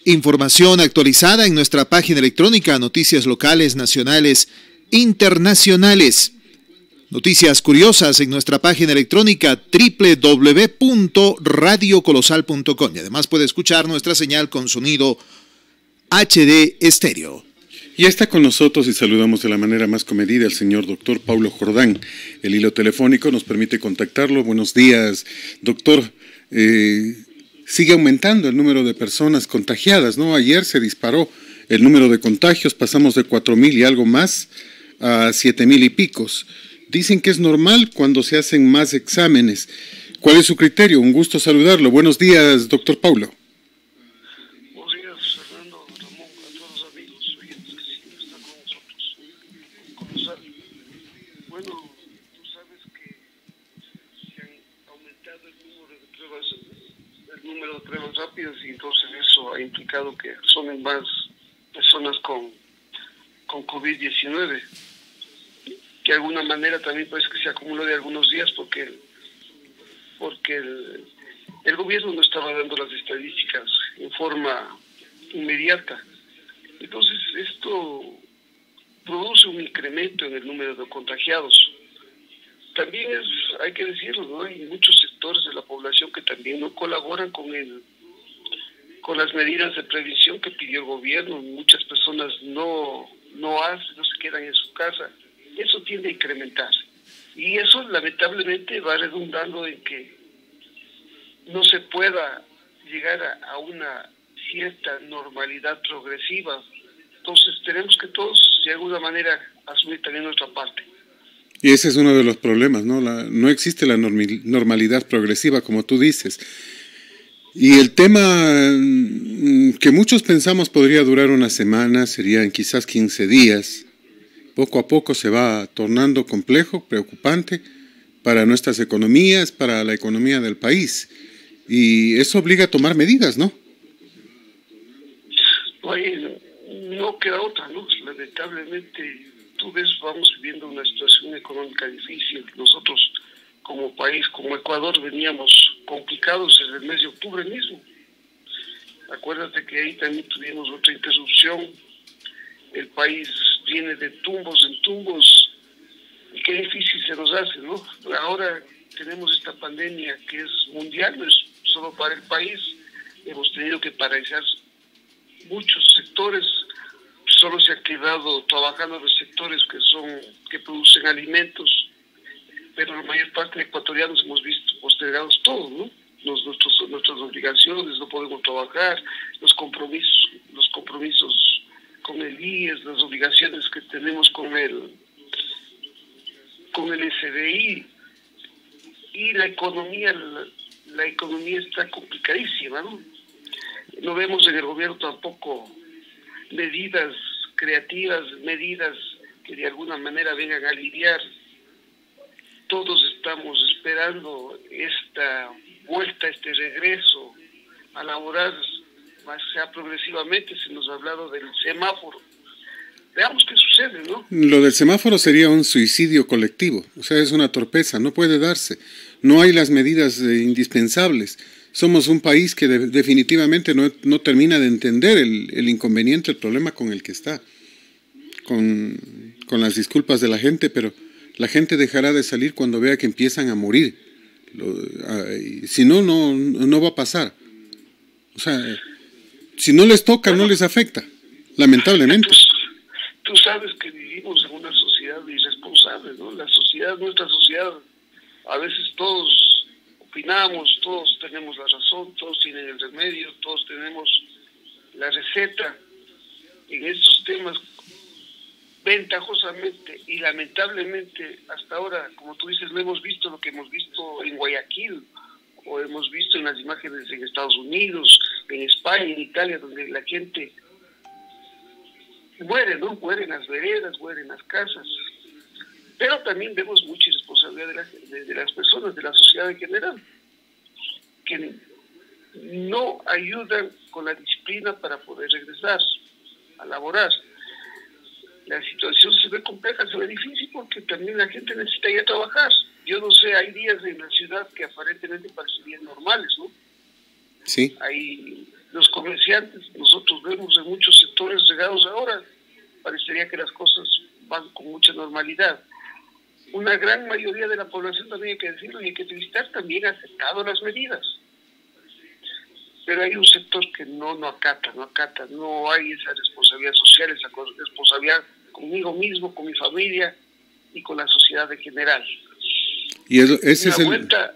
Información actualizada en nuestra página electrónica, noticias locales, nacionales, internacionales. Noticias curiosas en nuestra página electrónica www.radiocolosal.com. Y además puede escuchar nuestra señal con sonido HD estéreo. Y está con nosotros y saludamos de la manera más comedida al señor doctor Paulo Jordán. El hilo telefónico nos permite contactarlo. Buenos días, doctor. Sigue aumentando el número de personas contagiadas, ¿no? Ayer se disparó el número de contagios, pasamos de 4,000 y algo más a 7,000 y picos. Dicen que es normal cuando se hacen más exámenes. ¿Cuál es su criterio? Un gusto saludarlo. Buenos días, doctor Paulo. Buenos días, Fernando, Ramón, a todos los amigos oyentes que siempre están con nosotros. Bueno, tú sabes que se han aumentado el número de pruebas rápidas y entonces eso ha implicado que son más personas con COVID-19. Que de alguna manera también parece que se acumuló de algunos días porque el gobierno no estaba dando las estadísticas en forma inmediata. Entonces esto produce un incremento en el número de contagiados. También hay que decirlo, ¿no? Hay muchos sectores de la población que también no colaboran con las medidas de prevención que pidió el gobierno. Muchas personas no se quedan en su casa. Eso tiende a incrementarse. Y eso lamentablemente va redundando en que no se pueda llegar a una cierta normalidad progresiva. Entonces tenemos que todos, de alguna manera, asumir también nuestra parte. Y ese es uno de los problemas, ¿no? No existe la normalidad progresiva, como tú dices. Y el tema que muchos pensamos podría durar una semana, serían quizás 15 días. Poco a poco se va tornando complejo, preocupante para nuestras economías, para la economía del país. Y eso obliga a tomar medidas, ¿no? No queda otra, ¿no? Lamentablemente, tú ves, vamos viviendo una situación económica difícil. Nosotros, como país, como Ecuador, veníamos complicados desde el mes de octubre mismo. Acuérdate que ahí también tuvimos otra interrupción. El país viene de tumbos en tumbos y qué difícil se nos hace, ¿no? Ahora tenemos esta pandemia que es mundial, no es solo para el país. Hemos tenido que paralizar muchos sectores, solo se ha quedado trabajando los sectores que producen alimentos, pero la mayor parte de ecuatorianos hemos visto postergados todos, ¿no? Nuestras obligaciones, no podemos trabajar, los compromisos con el IES, las obligaciones que tenemos con el SDI y la economía está complicadísima, ¿no? No vemos en el gobierno tampoco medidas creativas, medidas que de alguna manera vengan a aliviar. Todos estamos esperando esta vuelta, este regreso a laborar más sea progresivamente. Se nos ha hablado del semáforo. Veamos qué sucede, ¿no? Lo del semáforo sería un suicidio colectivo, o sea, es una torpeza, no puede darse. No hay las medidas indispensables. Somos un país que definitivamente no termina de entender el inconveniente, el problema con el que está. Con las disculpas de la gente, pero la gente dejará de salir cuando vea que empiezan a morir. Si no, no va a pasar. O sea, si no les toca, no les afecta, lamentablemente. Tú sabes que vivimos en una sociedad irresponsable, ¿no? Nuestra sociedad, a veces todos opinamos, todos tenemos la razón, todos tienen el remedio, todos tenemos la receta en estos temas ventajosamente y lamentablemente hasta ahora, como tú dices, no hemos visto lo que hemos visto en Guayaquil o hemos visto en las imágenes en Estados Unidos, en España, en Italia, donde la gente muere, ¿no? Muere en las veredas, muere en las casas. Pero también vemos mucha irresponsabilidad de las personas, de la sociedad en general, que no ayudan con la disciplina para poder regresar a laborar. La situación se ve compleja, se ve difícil porque también la gente necesita ir a trabajar. Yo no sé, hay días en la ciudad que aparentemente parecerían normales, ¿no? Sí. Hay los comerciantes. Nosotros vemos en muchos sectores regados ahora, parecería que las cosas van con mucha normalidad. Una gran mayoría de la población, también hay que decirlo y hay que felicitar, también ha aceptado las medidas. Pero hay un sector que no acata, no hay esa responsabilidad social, esa responsabilidad conmigo mismo, con mi familia y con la sociedad en general. Y ese es vuelta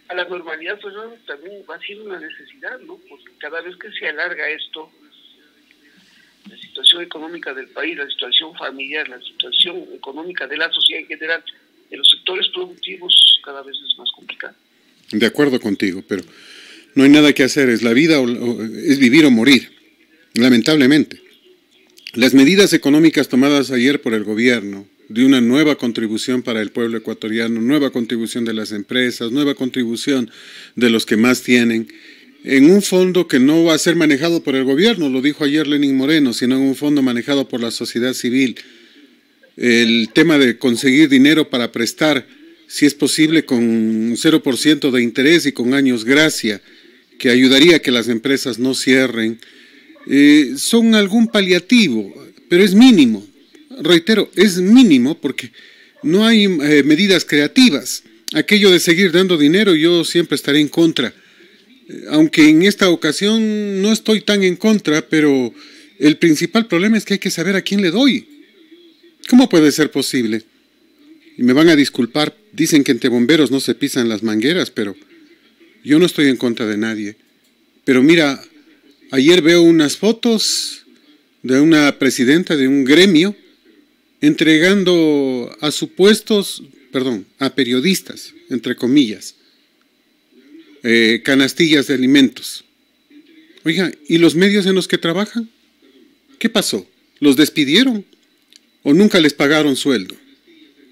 a la normalidad, pues ¿no? También va siendo una necesidad, ¿no? Porque cada vez que se alarga esto, la situación económica del país, la situación familiar, la situación económica de la sociedad en general, de los sectores productivos, cada vez es más complicada. De acuerdo contigo, pero no hay nada que hacer, es la vida es vivir o morir, lamentablemente. Las medidas económicas tomadas ayer por el gobierno, de una nueva contribución para el pueblo ecuatoriano, nueva contribución de las empresas, nueva contribución de los que más tienen, en un fondo que no va a ser manejado por el gobierno, lo dijo ayer Lenín Moreno, sino en un fondo manejado por la sociedad civil. El tema de conseguir dinero para prestar, si es posible, con 0% de interés y con años gracia, que ayudaría a que las empresas no cierren, son algún paliativo, pero es mínimo. Reitero, es mínimo porque no hay medidas creativas. Aquello de seguir dando dinero, yo siempre estaré en contra. Aunque en esta ocasión no estoy tan en contra, pero el principal problema es que hay que saber a quién le doy. ¿Cómo puede ser posible? Y me van a disculpar, dicen que entre bomberos no se pisan las mangueras, pero yo no estoy en contra de nadie. Pero mira, ayer veo unas fotos de una presidenta de un gremio entregando a periodistas, entre comillas, canastillas de alimentos. Oiga, ¿y los medios en los que trabajan? ¿Qué pasó? ¿Los despidieron? ¿O nunca les pagaron sueldo?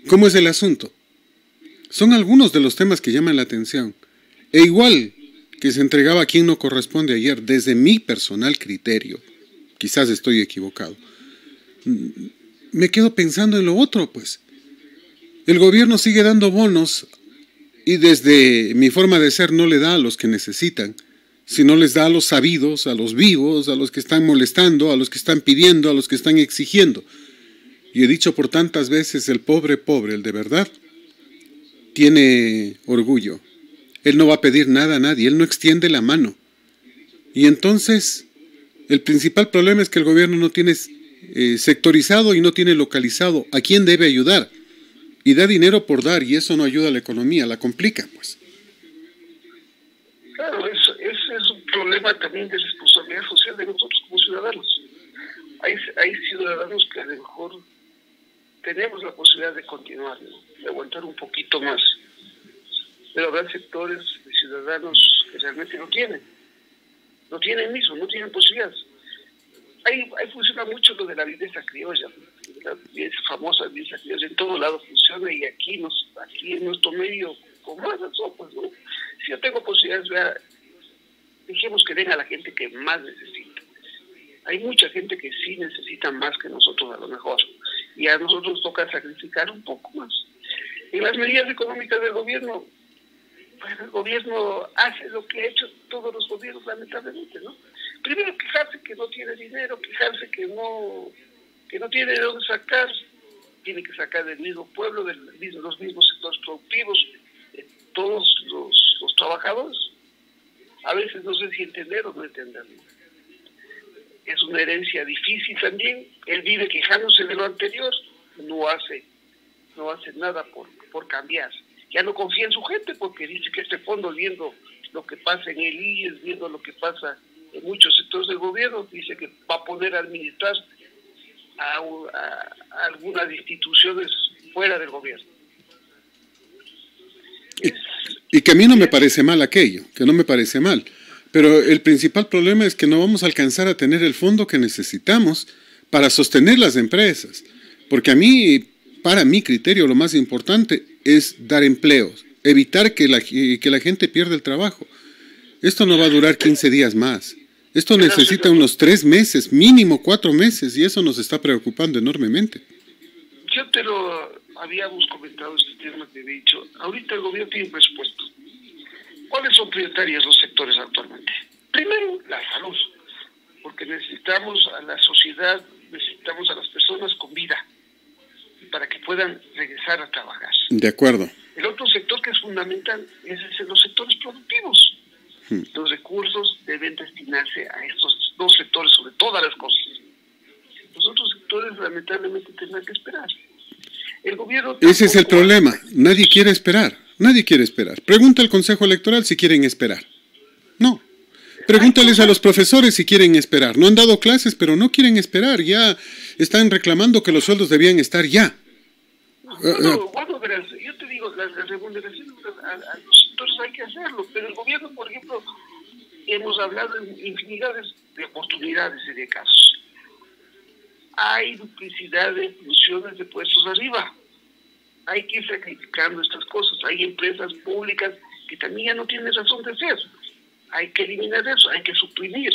¿Cómo es el asunto? Son algunos de los temas que llaman la atención. E igual que se entregaba a quien no corresponde ayer, desde mi personal criterio, quizás estoy equivocado, me quedo pensando en lo otro, pues. El gobierno sigue dando bonos y desde mi forma de ser no le da a los que necesitan, sino les da a los sabidos, a los vivos, a los que están molestando, a los que están pidiendo, a los que están exigiendo. Y he dicho por tantas veces, el pobre, el de verdad, tiene orgullo. Él no va a pedir nada a nadie, él no extiende la mano. Y entonces, el principal problema es que el gobierno no tiene sectorizado y no tiene localizado a quién debe ayudar. Y da dinero por dar, y eso no ayuda a la economía, la complica, pues. Claro, ese es un problema también de responsabilidad social de nosotros como ciudadanos. Hay ciudadanos que a lo mejor tenemos la posibilidad de continuar, ¿no? De aguantar un poquito más. Pero habrá sectores de ciudadanos que realmente no tienen posibilidades. Ahí funciona mucho lo de la viveza criolla, la famosa viveza criolla, en todo lado funciona, y aquí en nuestro medio, con más razón, pues, ¿no? Si yo tengo posibilidades, dejemos que den a la gente que más necesita. Hay mucha gente que sí necesita más que nosotros a lo mejor, y a nosotros nos toca sacrificar un poco más. En las medidas económicas del gobierno, pues el gobierno hace lo que ha hecho todos los gobiernos, lamentablemente, ¿no? Primero quejarse que no tiene dinero, quejarse que no tiene de dónde sacar, tiene que sacar del mismo pueblo, de los mismos sectores productivos, de todos los trabajadores. A veces no sé si entender o no entenderlo. Es una herencia difícil también. Él vive quejándose de lo anterior, no hace nada por cambiar. Ya no confía en su gente porque dice que este fondo, viendo lo que pasa en el IES, viendo lo que pasa en muchos sectores del gobierno, dice que va a poder administrar a algunas instituciones fuera del gobierno. Y que a mí no me parece mal aquello, que no me parece mal. Pero el principal problema es que no vamos a alcanzar a tener el fondo que necesitamos para sostener las empresas. Porque para mi criterio, lo más importante es dar empleos, evitar que la gente pierda el trabajo. Esto no va a durar 15 días más. Esto necesita unos 3 meses, mínimo 4 meses, y eso nos está preocupando enormemente. Yo te lo habíamos comentado, este tema, te he dicho. Ahorita el gobierno tiene presupuesto. ¿Cuáles son prioritarios los sectores actualmente? Primero, la salud, porque necesitamos a la sociedad, necesitamos a las personas con vida para que puedan regresar a trabajar. De acuerdo. El otro sector que es fundamental es los sectores productivos. Los recursos deben destinarse a estos dos sectores sobre todas las cosas. Los otros sectores lamentablemente tendrán que esperar. El gobierno Ese es el problema. Nadie quiere esperar. Nadie quiere esperar. Pregunta al Consejo Electoral si quieren esperar. No. Pregúntales a los profesores si quieren esperar. No han dado clases, pero no quieren esperar. Ya están reclamando que los sueldos debían estar ya. Bueno, verás, yo te digo, las remuneraciones a los sectores hay que hacerlo, pero el gobierno, por ejemplo, hemos hablado en infinidades de oportunidades y de casos. Hay duplicidad de funciones de puestos arriba. Hay que ir sacrificando estas cosas. Hay empresas públicas que también ya no tienen razón de ser. Hay que eliminar eso, hay que suprimir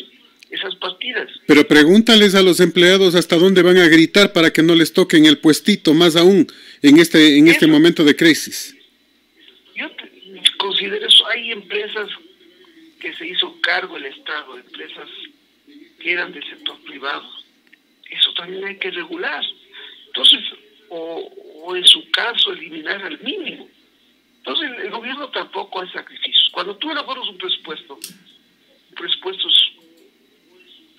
esas partidas. Pero pregúntales a los empleados hasta dónde van a gritar para que no les toquen el puestito, más aún en este momento de crisis. Yo considero eso. Hay empresas que se hizo cargo el Estado, empresas que eran del sector privado. Eso también hay que regular. Entonces, o en su caso, eliminar al mínimo. Entonces, el gobierno tampoco hace sacrificios. Cuando tú elaboras un presupuesto es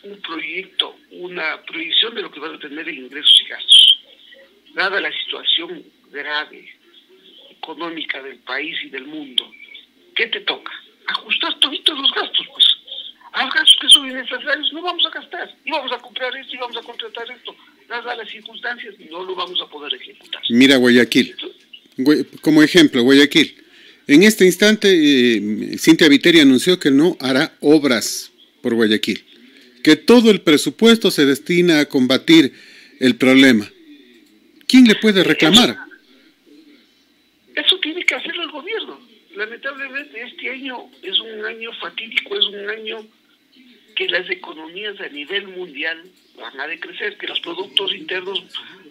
un proyecto, una proyección de lo que van a tener en ingresos y gastos. Dada la situación grave económica del país y del mundo, ¿qué te toca? Ajustar toditos los gastos, pues. Hay gastos que son innecesarios, no vamos a gastar. Y vamos a comprar esto y vamos a contratar esto. Dadas las circunstancias, no lo vamos a poder ejecutar. Mira Guayaquil. Como ejemplo, Guayaquil. En este instante, Cynthia Viteri anunció que no hará obras por Guayaquil, que todo el presupuesto se destina a combatir el problema. ¿Quién le puede reclamar? Eso tiene que hacerlo el gobierno. Lamentablemente este año es un año fatídico, es un año que las economías a nivel mundial van a decrecer, que los productos internos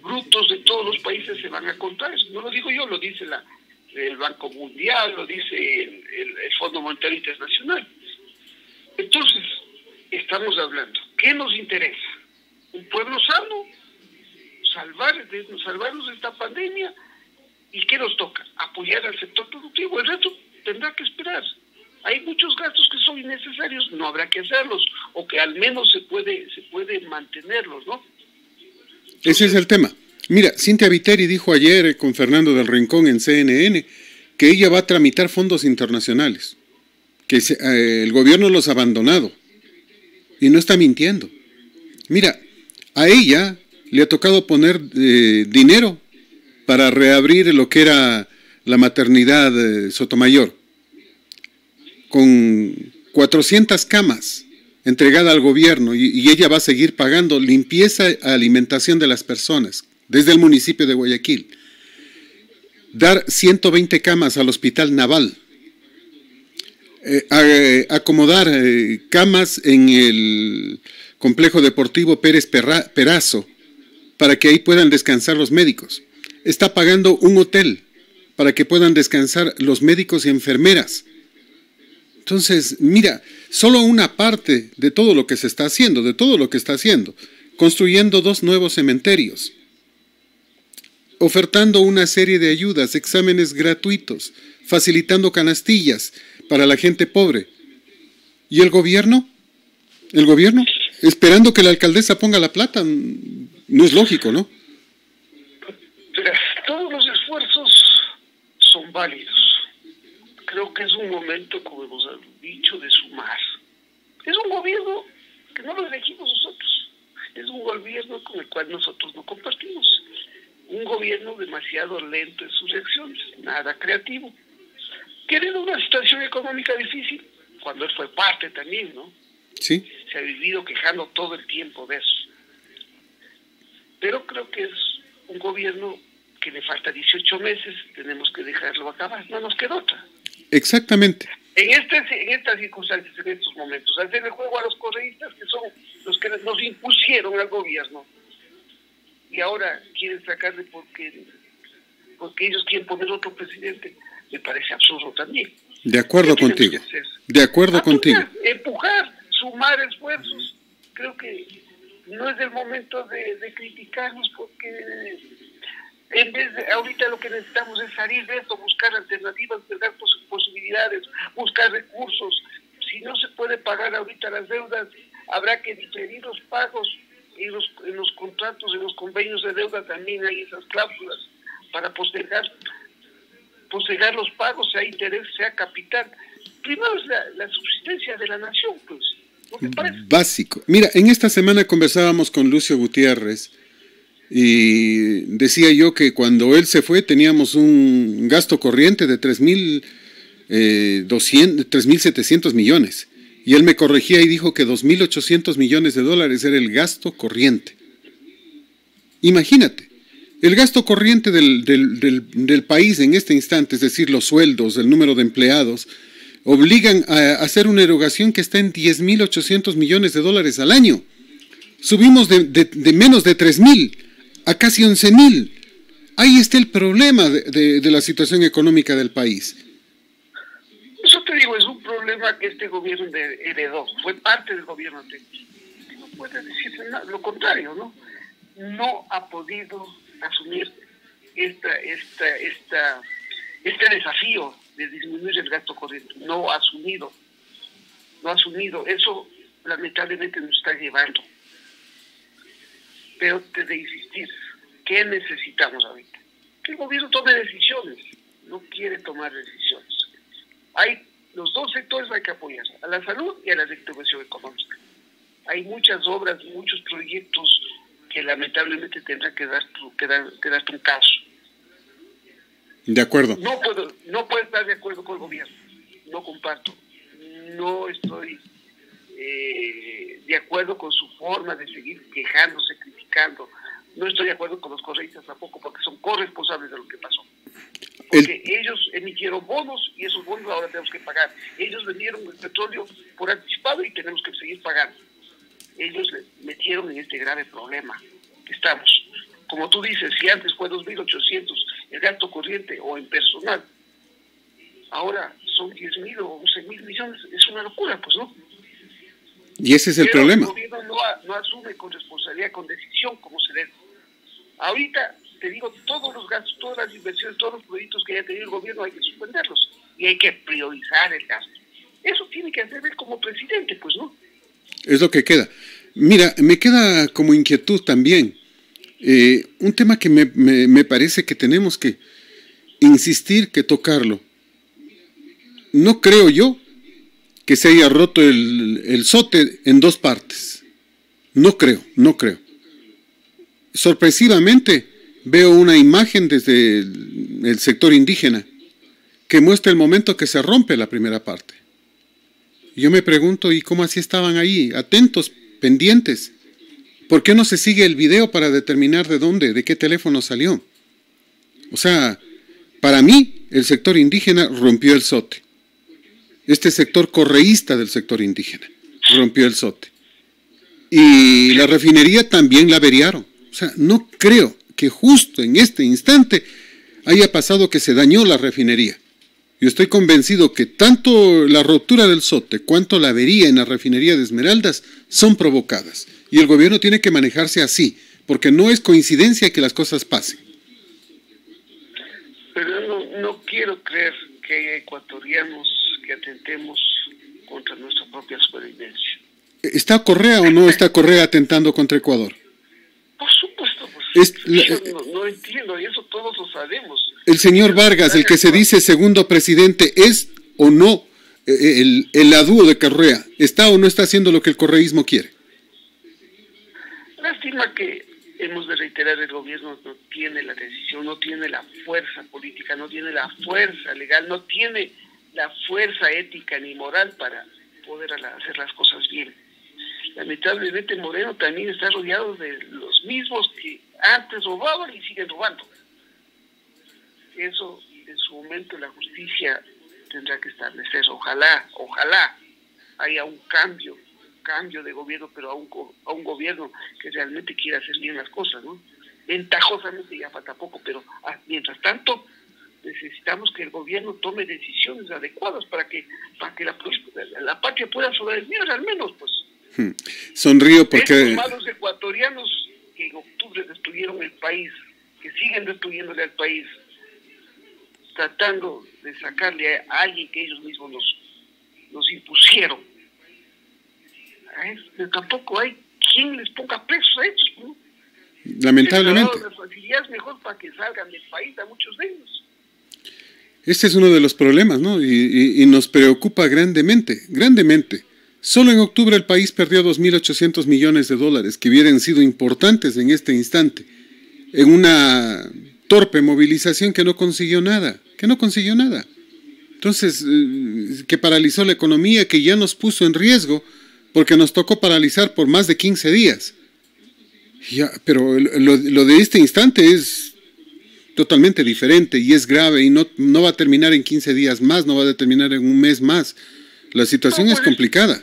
brutos de todos los países se van a contraer. No lo digo yo, lo dice el Banco Mundial, lo dice el Fondo Monetario Internacional. Entonces, estamos hablando, ¿qué nos interesa? Un pueblo sano, salvarnos de esta pandemia. ¿Y qué nos toca? Apoyar al sector productivo. El resto tendrá que esperar. Hay muchos gastos que son innecesarios, no habrá que hacerlos, o que al menos se puede mantenerlos, ¿no? Ese es el tema. Mira, Cynthia Viteri dijo ayer con Fernando del Rincón en CNN que ella va a tramitar fondos internacionales, que el gobierno los ha abandonado, y no está mintiendo. Mira, a ella le ha tocado poner dinero para reabrir lo que era la maternidad Sotomayor, con 400 camas entregada al gobierno, y ella va a seguir pagando limpieza e alimentación de las personas desde el municipio de Guayaquil, dar 120 camas al Hospital Naval, acomodar camas en el complejo deportivo Pérez Perazo para que ahí puedan descansar los médicos. Está pagando un hotel para que puedan descansar los médicos y enfermeras. Entonces, mira, solo una parte de todo lo que se está haciendo, construyendo 2 nuevos cementerios, ofertando una serie de ayudas, exámenes gratuitos, facilitando canastillas para la gente pobre. ¿Y el gobierno? ¿El gobierno? Esperando que la alcaldesa ponga la plata. No es lógico, ¿no? Pero todos los esfuerzos son válidos. Creo que es un momento, como hemos dicho, de sumar. Es un gobierno que no lo elegimos nosotros. Es un gobierno con el cual nosotros no compartimos. Un gobierno demasiado lento en sus reacciones, nada creativo. Queriendo una situación económica difícil, cuando él fue parte también, ¿no? Sí. Se ha vivido quejando todo el tiempo de eso. Pero creo que es un gobierno que le falta 18 meses, tenemos que dejarlo acabar, no nos queda otra. Exactamente. En estas circunstancias, en estos momentos, hacerle juego a los correístas, que son los que nos impusieron al gobierno, y ahora quieren sacarle porque ellos quieren poner otro presidente, me parece absurdo también. De acuerdo contigo. De acuerdo contigo. Empujar, sumar esfuerzos. Creo que no es el momento de criticarnos, porque en vez de, ahorita lo que necesitamos es salir de esto, buscar alternativas, buscar posibilidades, buscar recursos. Si no se puede pagar ahorita las deudas, habrá que diferir los pagos. En los contratos, en los convenios de deuda también hay esas cláusulas para postergar los pagos, sea interés, sea capital. Primero es la subsistencia de la nación, pues. ¿No te parece? Básico. Mira, en esta semana conversábamos con Lucio Gutiérrez y decía yo que cuando él se fue teníamos un gasto corriente de 3.700 millones. Y él me corregía y dijo que 2.800 millones de dólares era el gasto corriente. Imagínate, el gasto corriente del país en este instante, es decir, los sueldos, el número de empleados, obligan a hacer una erogación que está en 10.800 millones de dólares al año. Subimos de menos de 3.000 a casi 11.000. Ahí está el problema de la situación económica del país. Eso te digo, es un problema que este gobierno heredó, fue parte del gobierno anterior. No puede decirse nada, lo contrario, ¿no? No ha podido asumir este desafío de disminuir el gasto corriente. No ha asumido. Eso lamentablemente nos está llevando. Pero te de insistir, ¿qué necesitamos ahorita? Que el gobierno tome decisiones. No quiere tomar decisiones. Hay los dos sectores hay que apoyar, a la salud y a la reactivación económica. Hay muchas obras, muchos proyectos que lamentablemente tendrán que dar truncados. De acuerdo. No puedo estar de acuerdo con el gobierno, no comparto. No estoy de acuerdo con su forma de seguir quejándose, criticando. No estoy de acuerdo con los correístas tampoco, porque son corresponsables de lo que pasó. Porque ellos emitieron bonos y esos bonos ahora tenemos que pagar. Ellos vendieron el petróleo por anticipado y tenemos que seguir pagando. Ellos le metieron en este grave problema que estamos. Como tú dices, si antes fue 2.800 el gasto corriente o en personal, ahora son 10.000 o 11.000 millones. Es una locura, pues, ¿no? Y ese es el problema. El gobierno no asume con responsabilidad, con decisión, como se debe. Ahorita, te digo, todos los gastos, todas las inversiones, todos los proyectos que haya tenido el gobierno hay que suspenderlos y hay que priorizar el gasto. Eso tiene que hacer él como presidente, pues, ¿no? Es lo que queda. Mira, me queda como inquietud también un tema que me parece que tenemos que insistir, que tocarlo. No creo yo que se haya roto el SOTE en dos partes. No creo. Sorpresivamente veo una imagen desde el sector indígena que muestra el momento que se rompe la primera parte. Yo me pregunto, ¿y cómo así estaban ahí, atentos, pendientes? ¿Por qué no se sigue el video para determinar de qué teléfono salió? O sea, para mí, el sector indígena rompió el SOTE. Este sector correísta del sector indígena rompió el SOTE. Y la refinería también la averiaron. O sea, no creo que justo en este instante haya pasado que se dañó la refinería. Yo estoy convencido que tanto la rotura del SOTE cuanto la avería en la refinería de Esmeraldas son provocadas. Y el gobierno tiene que manejarse así, porque no es coincidencia que las cosas pasen. Pero no quiero creer que haya ecuatorianos que atentemos contra nuestra propia supervivencia. ¿Está Correa o no está Correa atentando contra Ecuador? Por supuesto, pues. No entiendo, y eso todos lo sabemos. El señor Vargas, el que se dice segundo presidente, ¿es o no el adúo de Correa? ¿Está o no está haciendo lo que el correísmo quiere? Lástima que hemos de reiterar, el gobierno no tiene la decisión, no tiene la fuerza política, no tiene la fuerza legal, no tiene la fuerza ética ni moral para poder hacer las cosas bien. Lamentablemente Moreno también está rodeado de los mismos que antes robaban y siguen robando. Eso en su momento la justicia tendrá que establecer. Ojalá haya un cambio de gobierno, pero a un gobierno que realmente quiera hacer bien las cosas, ¿no? Ventajosamente ya falta poco, pero mientras tanto necesitamos que el gobierno tome decisiones adecuadas para que la patria pueda sobrevivir al menos, pues. Sonrío porque... Estos malos ecuatorianos que en octubre destruyeron el país, que siguen destruyéndole al país, tratando de sacarle a alguien que ellos mismos nos impusieron. Tampoco hay quien les ponga preso a ellos, ¿no? Lamentablemente. Las facilidades mejor para que salgan del país a muchos de ellos. Este es uno de los problemas, ¿no? Y nos preocupa grandemente, grandemente. Solo en octubre el país perdió 2.800 millones de dólares, que hubieran sido importantes en este instante, en una torpe movilización que no consiguió nada, Entonces, que paralizó la economía, que ya nos puso en riesgo, porque nos tocó paralizar por más de 15 días. Ya, pero lo de este instante es totalmente diferente y es grave y no va a terminar en 15 días más, no va a terminar en un mes más. La situación es complicada.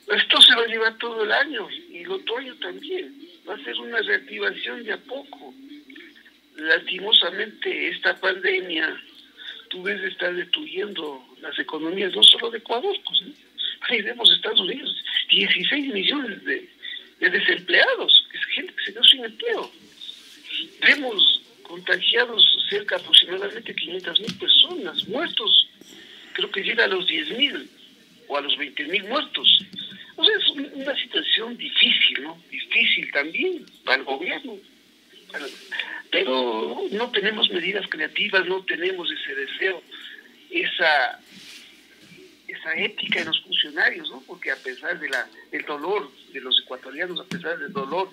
Esto se va a llevar todo el año y el otoño también. Va a ser una reactivación de a poco. Lastimosamente esta pandemia, tú ves, está destruyendo las economías no solo de Ecuador, pues, ¿no? Ahí vemos Estados Unidos, 16 millones de desempleados, que es gente que se quedó sin empleo. Vemos contagiados cerca aproximadamente 500,000 personas, muertos, creo que llega a los 10,000 o a los 20,000 muertos. O sea, es una situación difícil, ¿no? Difícil también para el gobierno. Pero no tenemos medidas creativas, no tenemos ese deseo, esa ética en los funcionarios, ¿no? Porque a pesar del dolor de los ecuatorianos, a pesar del dolor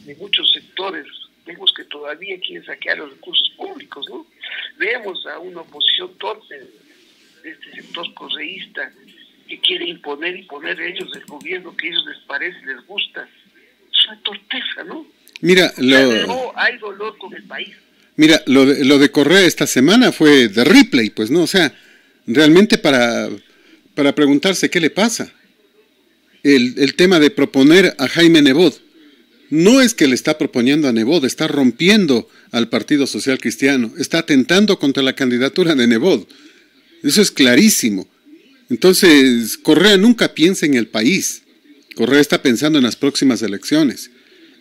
de muchos sectores, vemos que todavía quieren saquear los recursos públicos, ¿no? Vemos a una oposición torpe de este sector correísta que quiere imponer y poner a ellos del gobierno que a ellos les parece, les gusta. Es una torpeza, ¿no? Mira, no hay dolor con el país. Mira, lo de Correa esta semana fue de replay, pues, ¿no? O sea, realmente para preguntarse qué le pasa. El tema de proponer a Jaime Nebot. No es que le está proponiendo a Nebot, está rompiendo al Partido Social Cristiano, está atentando contra la candidatura de Nebot. Eso es clarísimo. Entonces, Correa nunca piensa en el país. Correa está pensando en las próximas elecciones.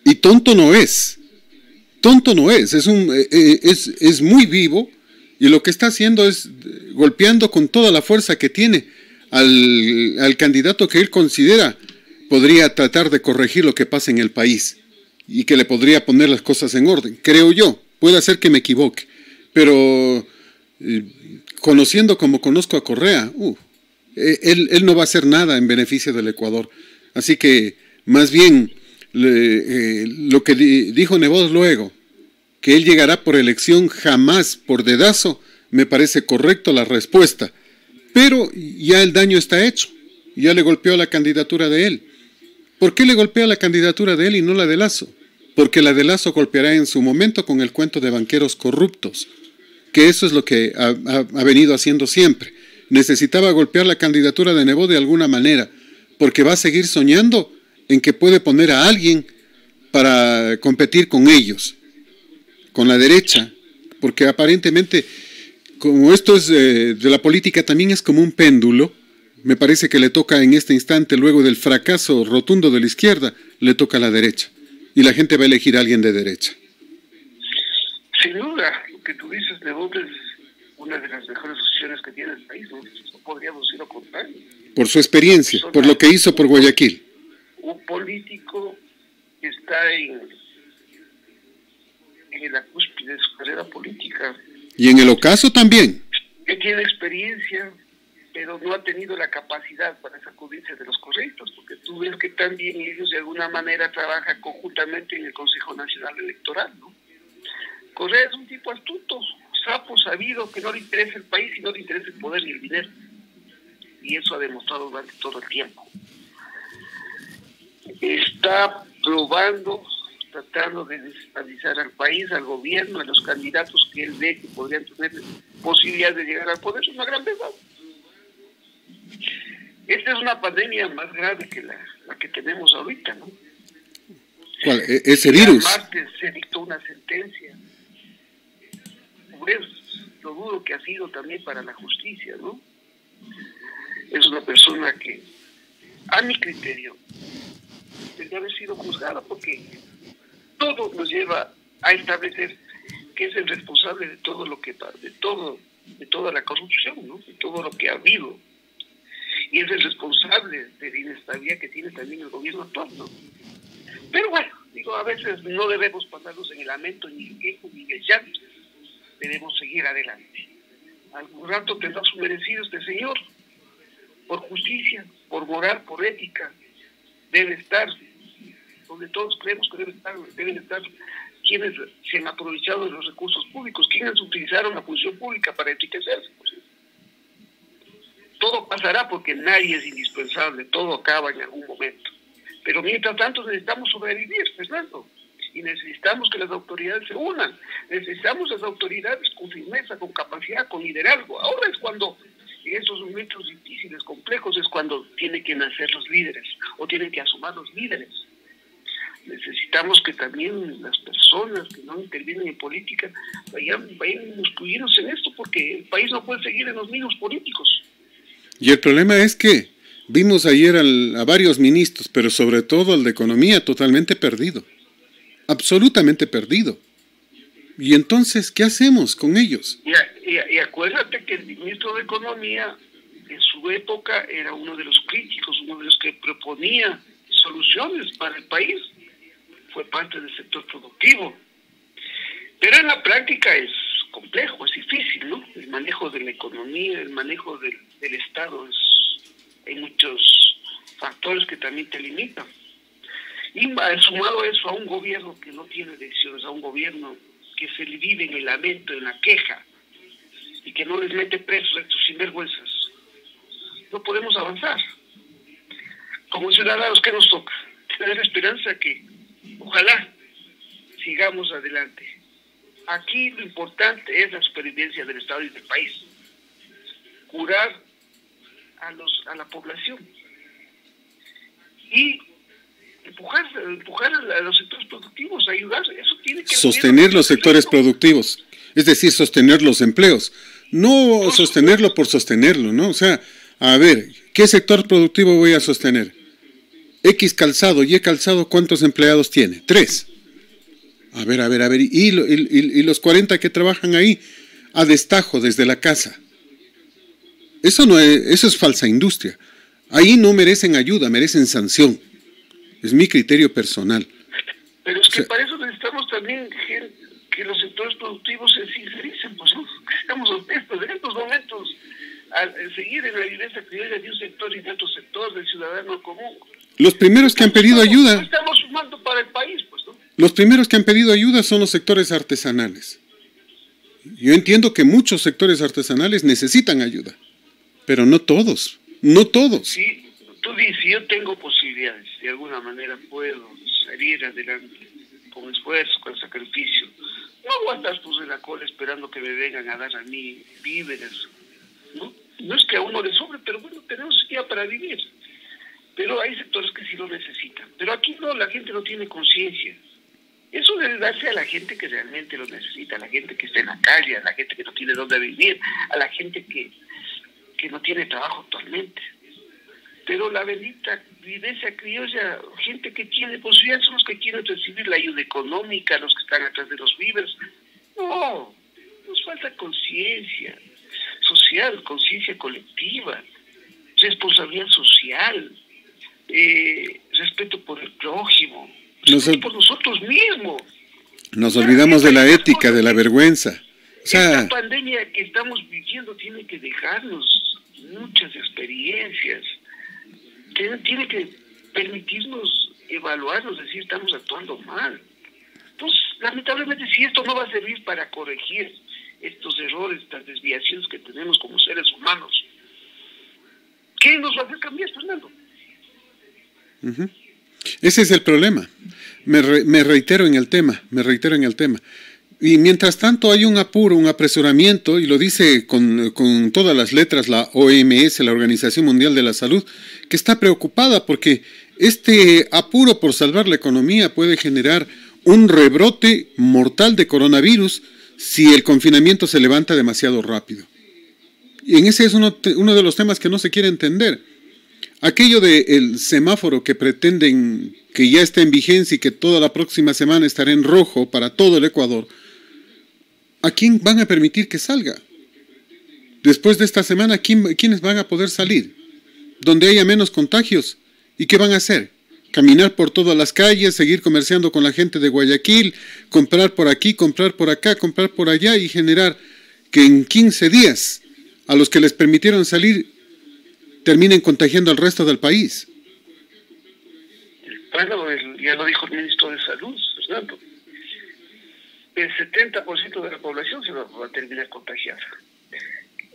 Y tonto no es. Tonto no es. Es muy vivo y lo que está haciendo es golpeando con toda la fuerza que tiene al candidato que él considera podría tratar de corregir lo que pasa en el país y que le podría poner las cosas en orden. Creo yo. Puede ser que me equivoque. Pero conociendo como conozco a Correa, él no va a hacer nada en beneficio del Ecuador. Así que, más bien, lo que dijo Nebot luego, que él llegará por elección, jamás por dedazo, me parece correcto la respuesta. Pero ya el daño está hecho, ya le golpeó la candidatura de él. ¿Por qué le golpea la candidatura de él y no la de Lasso? Porque la de Lasso golpeará en su momento con el cuento de banqueros corruptos, que eso es lo que ha venido haciendo siempre. Necesitaba golpear la candidatura de Nebot de alguna manera, porque va a seguir soñando en que puede poner a alguien para competir con ellos, con la derecha, porque aparentemente, como esto es de la política, también es como un péndulo. Me parece que le toca en este instante, luego del fracaso rotundo de la izquierda, le toca a la derecha, y la gente va a elegir a alguien de derecha. Sin duda, lo que tú dices, Nebot es una de las mejores opciones que tiene el país, ¿no? No podríamos decir lo contrario. Por su experiencia, por lo que hizo por Guayaquil. Un político que está en la cúspide de su carrera política. Y en el ocaso también. Que tiene experiencia, pero no ha tenido la capacidad para sacudirse de los correctos, porque tú ves que también ellos de alguna manera trabajan conjuntamente en el Consejo Nacional Electoral, ¿no? Correa es un tipo astuto, sapo, sabido, que no le interesa el país y no le interesa el poder ni el dinero. Y eso ha demostrado durante todo el tiempo. Está probando, tratando de desestabilizar al país, al gobierno, a los candidatos que él ve que podrían tener posibilidad de llegar al poder. Es una gran verdad. Esta es una pandemia más grave que la que tenemos ahorita, ¿no? ¿Cuál? ¿Ese virus? El martes se dictó una sentencia. Pues, lo duro que ha sido también para la justicia, ¿no? Es una persona que, a mi criterio, debería haber sido juzgada, porque todo nos lleva a establecer que es el responsable de todo lo que de toda la corrupción, ¿no? De todo lo que ha habido, y es el responsable de la inestabilidad que tiene también el gobierno actual, ¿no? Pero bueno, digo, a veces no debemos pasarnos en el lamento, ni el quejo, ni el llanto. Debemos seguir adelante. Algún rato tendrá su merecido este señor. Por justicia, por moral, por ética, debe estar donde todos creemos que deben estar quienes se han aprovechado de los recursos públicos, quienes utilizaron la función pública para enriquecerse. Todo pasará porque nadie es indispensable, todo acaba en algún momento. Pero mientras tanto necesitamos sobrevivir, Fernando, y necesitamos que las autoridades se unan, necesitamos las autoridades con firmeza, con capacidad, con liderazgo. Ahora es cuando, en estos momentos difíciles, complejos, es cuando tienen que nacer los líderes, o tienen que asumir los líderes. Necesitamos que también las personas que no intervienen en política vayan incluyéndose en esto, porque el país no puede seguir en los mismos políticos. Y el problema es que vimos ayer a varios ministros, pero sobre todo al de Economía, totalmente perdido. Absolutamente perdido. Y entonces, ¿qué hacemos con ellos? Y acuérdate que el ministro de Economía, en su época, era uno de los críticos, uno de los que proponía soluciones para el país. Fue parte del sector productivo. Pero en la práctica es complejo, es difícil, ¿no? El manejo de la economía, el manejo del Estado, hay muchos factores que también te limitan. Y sumado eso a un gobierno que no tiene decisiones, a un gobierno que se vive en el lamento, en la queja, y que no les mete presos a estos sinvergüenzas, no podemos avanzar. Como ciudadanos, ¿qué nos toca? Tener esperanza que, ojalá, sigamos adelante. Aquí lo importante es la supervivencia del Estado y del país. Curar a la población y empujar a los sectores productivos, ayudar. Eso tiene que sostener los sectores productivos, es decir, sostener los empleos, no sostenerlo por sostenerlo, ¿no? O sea, a ver, ¿qué sector productivo voy a sostener? X calzado, Y calzado, ¿cuántos empleados tiene? 3. A ver, y los 40 que trabajan ahí a destajo desde la casa. Eso es falsa industria. Ahí no merecen ayuda, merecen sanción. Es mi criterio personal. Pero es que para eso necesitamos también que los sectores productivos se sincericen, pues, ¿no? Que seamos honestos. En estos momentos, al seguir en la violencia criolla de un sector y de otro sector, del ciudadano común. Los primeros que han pedido ayuda. No estamos sumando para el país, pues, ¿no? Los primeros que han pedido ayuda son los sectores artesanales. Yo entiendo que muchos sectores artesanales necesitan ayuda, pero no todos, no todos. Sí, tú dices, si yo tengo posibilidades, de alguna manera puedo salir adelante, con esfuerzo, con sacrificio. No voy a estar pues en la cola esperando que me vengan a dar a mí víveres, ¿no? No es que a uno le sobre, pero bueno, tenemos día para vivir. Pero hay sectores que sí lo necesitan. Pero aquí no, la gente no tiene conciencia. Eso debe darse a la gente que realmente lo necesita, a la gente que está en la calle, a la gente que no tiene dónde vivir, a la gente que no tiene trabajo actualmente. Pero la bendita vivencia criolla, gente que tiene posibilidades, son los que quieren recibir la ayuda económica, los que están atrás de los víveres. No, nos falta conciencia social, conciencia colectiva, responsabilidad social, respeto por el prójimo, respeto por nosotros mismos. Nos olvidamos de la ética, de la vergüenza. O sea, esta pandemia que estamos viviendo tiene que dejarnos muchas experiencias, tiene que permitirnos evaluarnos, decir, estamos actuando mal. Entonces, lamentablemente, si esto no va a servir para corregir estos errores, estas desviaciones que tenemos como seres humanos, ¿qué nos va a hacer cambiar, Fernando? Ese es el problema. Me reitero en el tema. Y mientras tanto hay un apuro, un apresuramiento, y lo dice con todas las letras la OMS, la Organización Mundial de la Salud, que está preocupada porque este apuro por salvar la economía puede generar un rebrote mortal de coronavirus si el confinamiento se levanta demasiado rápido. Y en ese es uno de los temas que no se quiere entender. Aquello del semáforo que pretenden que ya está en vigencia y que toda la próxima semana estará en rojo para todo el Ecuador, ¿a quién van a permitir que salga? Después de esta semana, ¿quiénes van a poder salir? Donde haya menos contagios. ¿Y qué van a hacer? Caminar por todas las calles, seguir comerciando con la gente de Guayaquil, comprar por aquí, comprar por acá, comprar por allá y generar que en 15 días a los que les permitieron salir terminen contagiando al resto del país. Bueno, ya lo dijo el ministro de Salud, Fernando. El 70% de la población se va a terminar contagiada.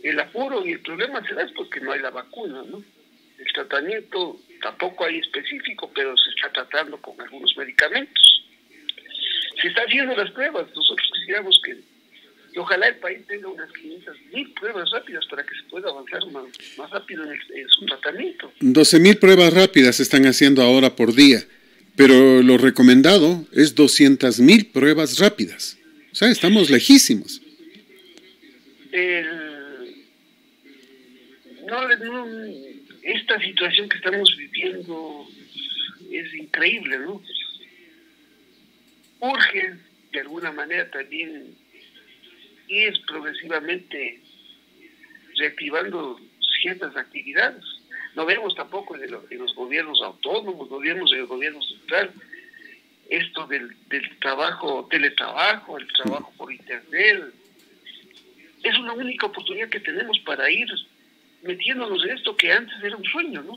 El apuro y el problema se da porque no hay la vacuna, ¿no? El tratamiento tampoco hay específico, pero se está tratando con algunos medicamentos. Se está haciendo las pruebas. Nosotros quisiéramos que ojalá el país tenga unas 500.000 pruebas rápidas para que se pueda avanzar más rápido en su tratamiento. 12.000 pruebas rápidas se están haciendo ahora por día, pero lo recomendado es 200.000 pruebas rápidas. O sea, estamos lejísimos. Esta situación que estamos viviendo es increíble, ¿no? Urge, de alguna manera, también ir progresivamente reactivando ciertas actividades. No vemos tampoco en los gobiernos autónomos, no vemos en el gobierno central esto del trabajo, teletrabajo, el trabajo por internet. Es una única oportunidad que tenemos para ir metiéndonos en esto que antes era un sueño, ¿no?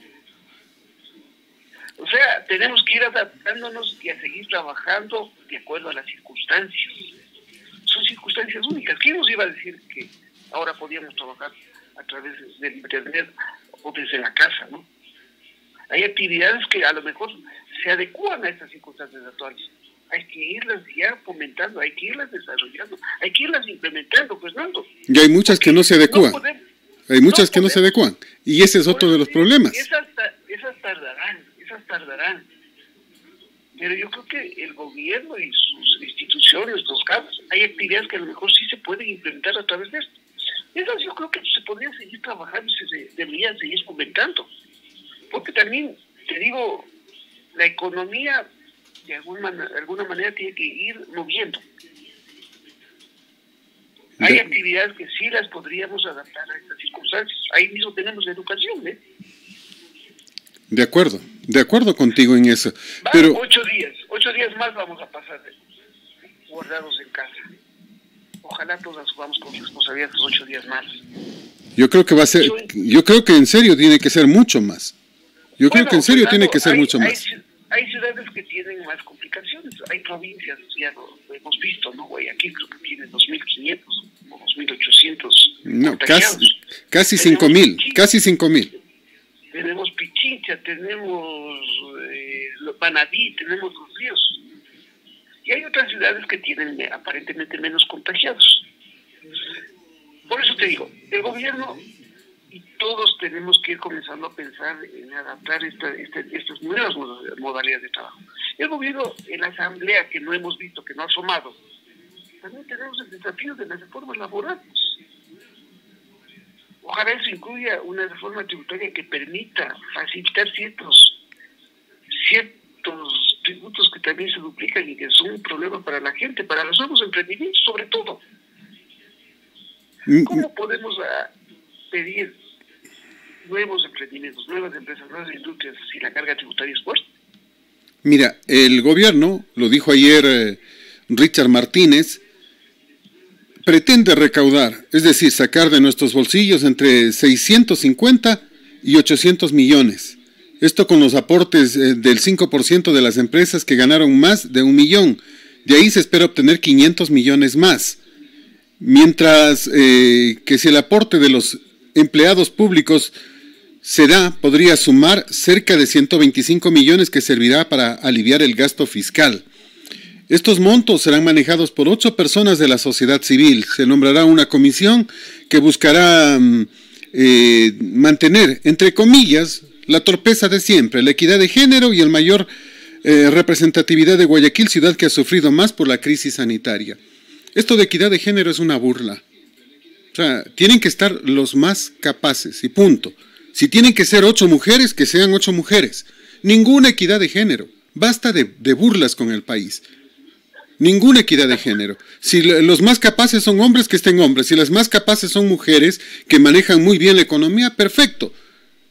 O sea, tenemos que ir adaptándonos y a seguir trabajando de acuerdo a las circunstancias. Son circunstancias únicas. ¿Quién nos iba a decir que ahora podíamos trabajar a través del internet o desde la casa, ¿no? Hay actividades que a lo mejor se adecuan a estas circunstancias actuales. Hay que irlas ya fomentando, hay que irlas desarrollando, hay que irlas implementando, pues, Nando. Y hay muchas que no se adecuan. Hay muchas que no se adecuan. Y ese es otro de los problemas. Esas tardarán. Pero yo creo que el gobierno y sus instituciones, los casos, hay actividades que a lo mejor sí se pueden implementar a través de esto. Esas yo creo que se podrían seguir trabajando y se deberían seguir fomentando. Porque también, te digo, la economía de alguna manera tiene que ir moviendo. Hay actividades que sí las podríamos adaptar a estas circunstancias. Ahí mismo tenemos la educación, ¿eh? De acuerdo contigo en eso. Pero 8 días más vamos a pasar guardados en casa. Ojalá todos asumamos con responsabilidad esos 8 días más. Yo creo que en serio tiene que ser mucho más. Hay ciudades que tienen más complicaciones. Hay provincias, ya lo hemos visto, ¿no? Guayaquil creo que tiene 2.500 o 2.800. No, casi 5.000. Tenemos Pichincha, tenemos Manabí, tenemos Los Ríos. Y hay otras ciudades que tienen aparentemente menos contagiados. Por eso te digo, el gobierno y todos tenemos que ir comenzando a pensar en adaptar estas nuevas modalidades de trabajo. El gobierno, en la asamblea que no hemos visto, que no ha asomado, también tenemos el desafío de las reformas laborales. Ojalá eso incluya una reforma tributaria que permita facilitar ciertos tributos que también se duplican y que son un problema para la gente, para los nuevos emprendimientos sobre todo. ¿Cómo podemos pedir nuevos emprendimientos, nuevas empresas, nuevas industrias si la carga tributaria es fuerte? Mira, el gobierno, lo dijo ayer Richard Martínez, pretende recaudar, es decir, sacar de nuestros bolsillos entre 650 y 800 millones. Esto con los aportes del 5% de las empresas que ganaron más de 1 millón. De ahí se espera obtener 500 millones más. Mientras que si el aporte de los empleados públicos se da, podría sumar cerca de 125 millones que servirá para aliviar el gasto fiscal. Estos montos serán manejados por 8 personas de la sociedad civil. Se nombrará una comisión que buscará mantener, entre comillas, la torpeza de siempre, la equidad de género y el mayor representatividad de Guayaquil, ciudad que ha sufrido más por la crisis sanitaria. Esto de equidad de género es una burla. O sea, tienen que estar los más capaces y punto. Si tienen que ser 8 mujeres, que sean 8 mujeres. Ninguna equidad de género. Basta de burlas con el país. Ninguna equidad de género. Si los más capaces son hombres, que estén hombres. Si las más capaces son mujeres que manejan muy bien la economía, perfecto.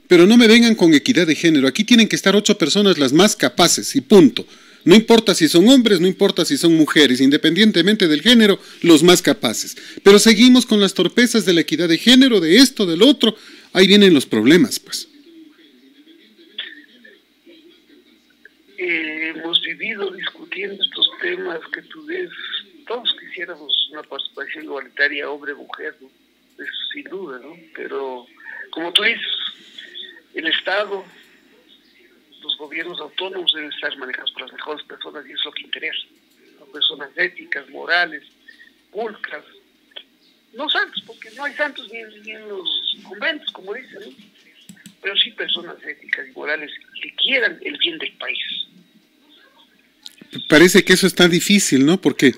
Pero no me vengan con equidad de género. Aquí tienen que estar 8 personas las más capaces y punto. No importa si son hombres, no importa si son mujeres, independientemente del género, los más capaces. Pero seguimos con las torpezas de la equidad de género, de esto, del otro. Ahí vienen los problemas, pues. Hemos vivido discutiendo estos temas que tú ves. Todos quisiéramos una participación igualitaria hombre-mujer, ¿no? Eso sin duda, ¿no? Pero, como tú dices, el Estado, los gobiernos autónomos deben estar manejados por las mejores personas y eso es lo que interesa. ¿No? Personas éticas, morales, pulcras, no santos, porque no hay santos ni en los conventos, como dicen, ¿no? Pero sí personas éticas y morales que quieran el bien del país. Parece que eso está difícil, ¿no? Porque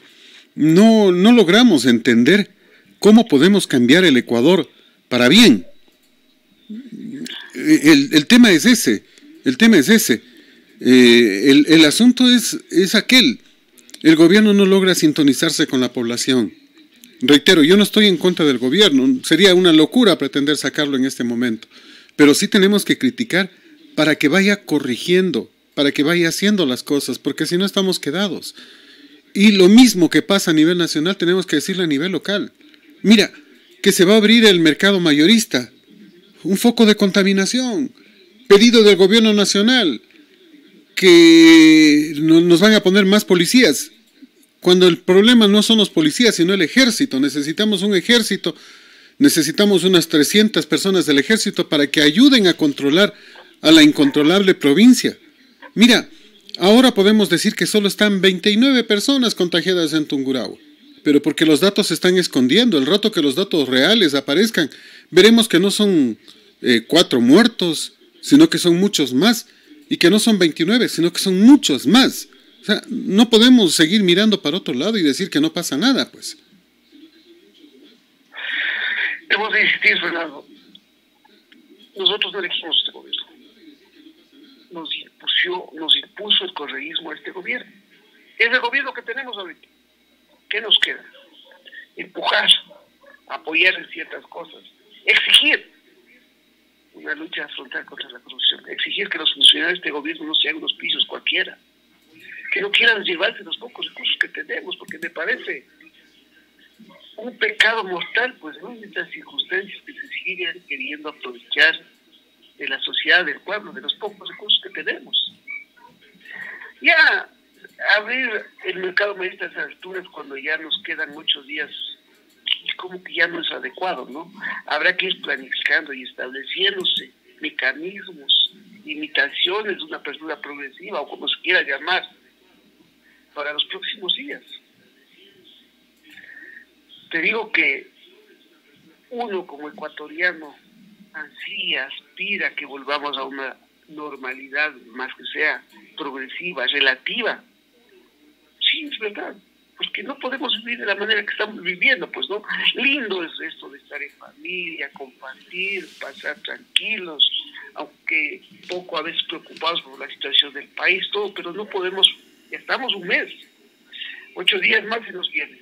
no logramos entender cómo podemos cambiar el Ecuador para bien. El tema es ese. El tema es ese. El asunto es aquel. El gobierno no logra sintonizarse con la población. Reitero, yo no estoy en contra del gobierno. Sería una locura pretender sacarlo en este momento. Pero sí tenemos que criticar para que vaya corrigiendo, para que vaya haciendo las cosas, porque si no estamos quedados. Y lo mismo que pasa a nivel nacional tenemos que decirlo a nivel local. Mira, que se va a abrir el mercado mayorista, un foco de contaminación, pedido del gobierno nacional, que nos van a poner más policías, cuando el problema no son los policías, sino el ejército. Necesitamos un ejército, necesitamos unas 300 personas del ejército para que ayuden a controlar a la incontrolable provincia. Mira, ahora podemos decir que solo están 29 personas contagiadas en Tungurahua, pero porque los datos se están escondiendo. El rato que los datos reales aparezcan, veremos que no son 4 muertos, sino que son muchos más, y que no son 29, sino que son muchos más. O sea, no podemos seguir mirando para otro lado y decir que no pasa nada, pues. Debemos de insistir, Fernando. Nosotros no elegimos este gobierno. Nos impuso el correísmo a este gobierno. Es el gobierno que tenemos ahorita. ¿Qué nos queda? Empujar, apoyar en ciertas cosas, exigir una lucha frontal contra la corrupción, exigir que los funcionarios de este gobierno no sean unos pisos cualquiera, que no quieran llevarse los pocos recursos que tenemos, porque me parece un pecado mortal, pues, ¿no? En estas circunstancias que se siguen queriendo aprovechar de la sociedad, del pueblo, de los pocos recursos que tenemos. Ya abrir el mercado mayorista a estas alturas, cuando ya nos quedan muchos días, como que ya no es adecuado, ¿no? Habrá que ir planificando y estableciéndose mecanismos, limitaciones de una apertura progresiva, o como se quiera llamar, para los próximos días. Te digo que uno como ecuatoriano ansía, aspira a que volvamos a una normalidad más que sea progresiva, relativa. Sí, es verdad, porque no podemos vivir de la manera que estamos viviendo, pues, ¿no? Lindo es esto de estar en familia, compartir, pasar tranquilos, aunque poco a veces preocupados por la situación del país, todo, pero no podemos, ya estamos un mes, 8 días más se nos viene.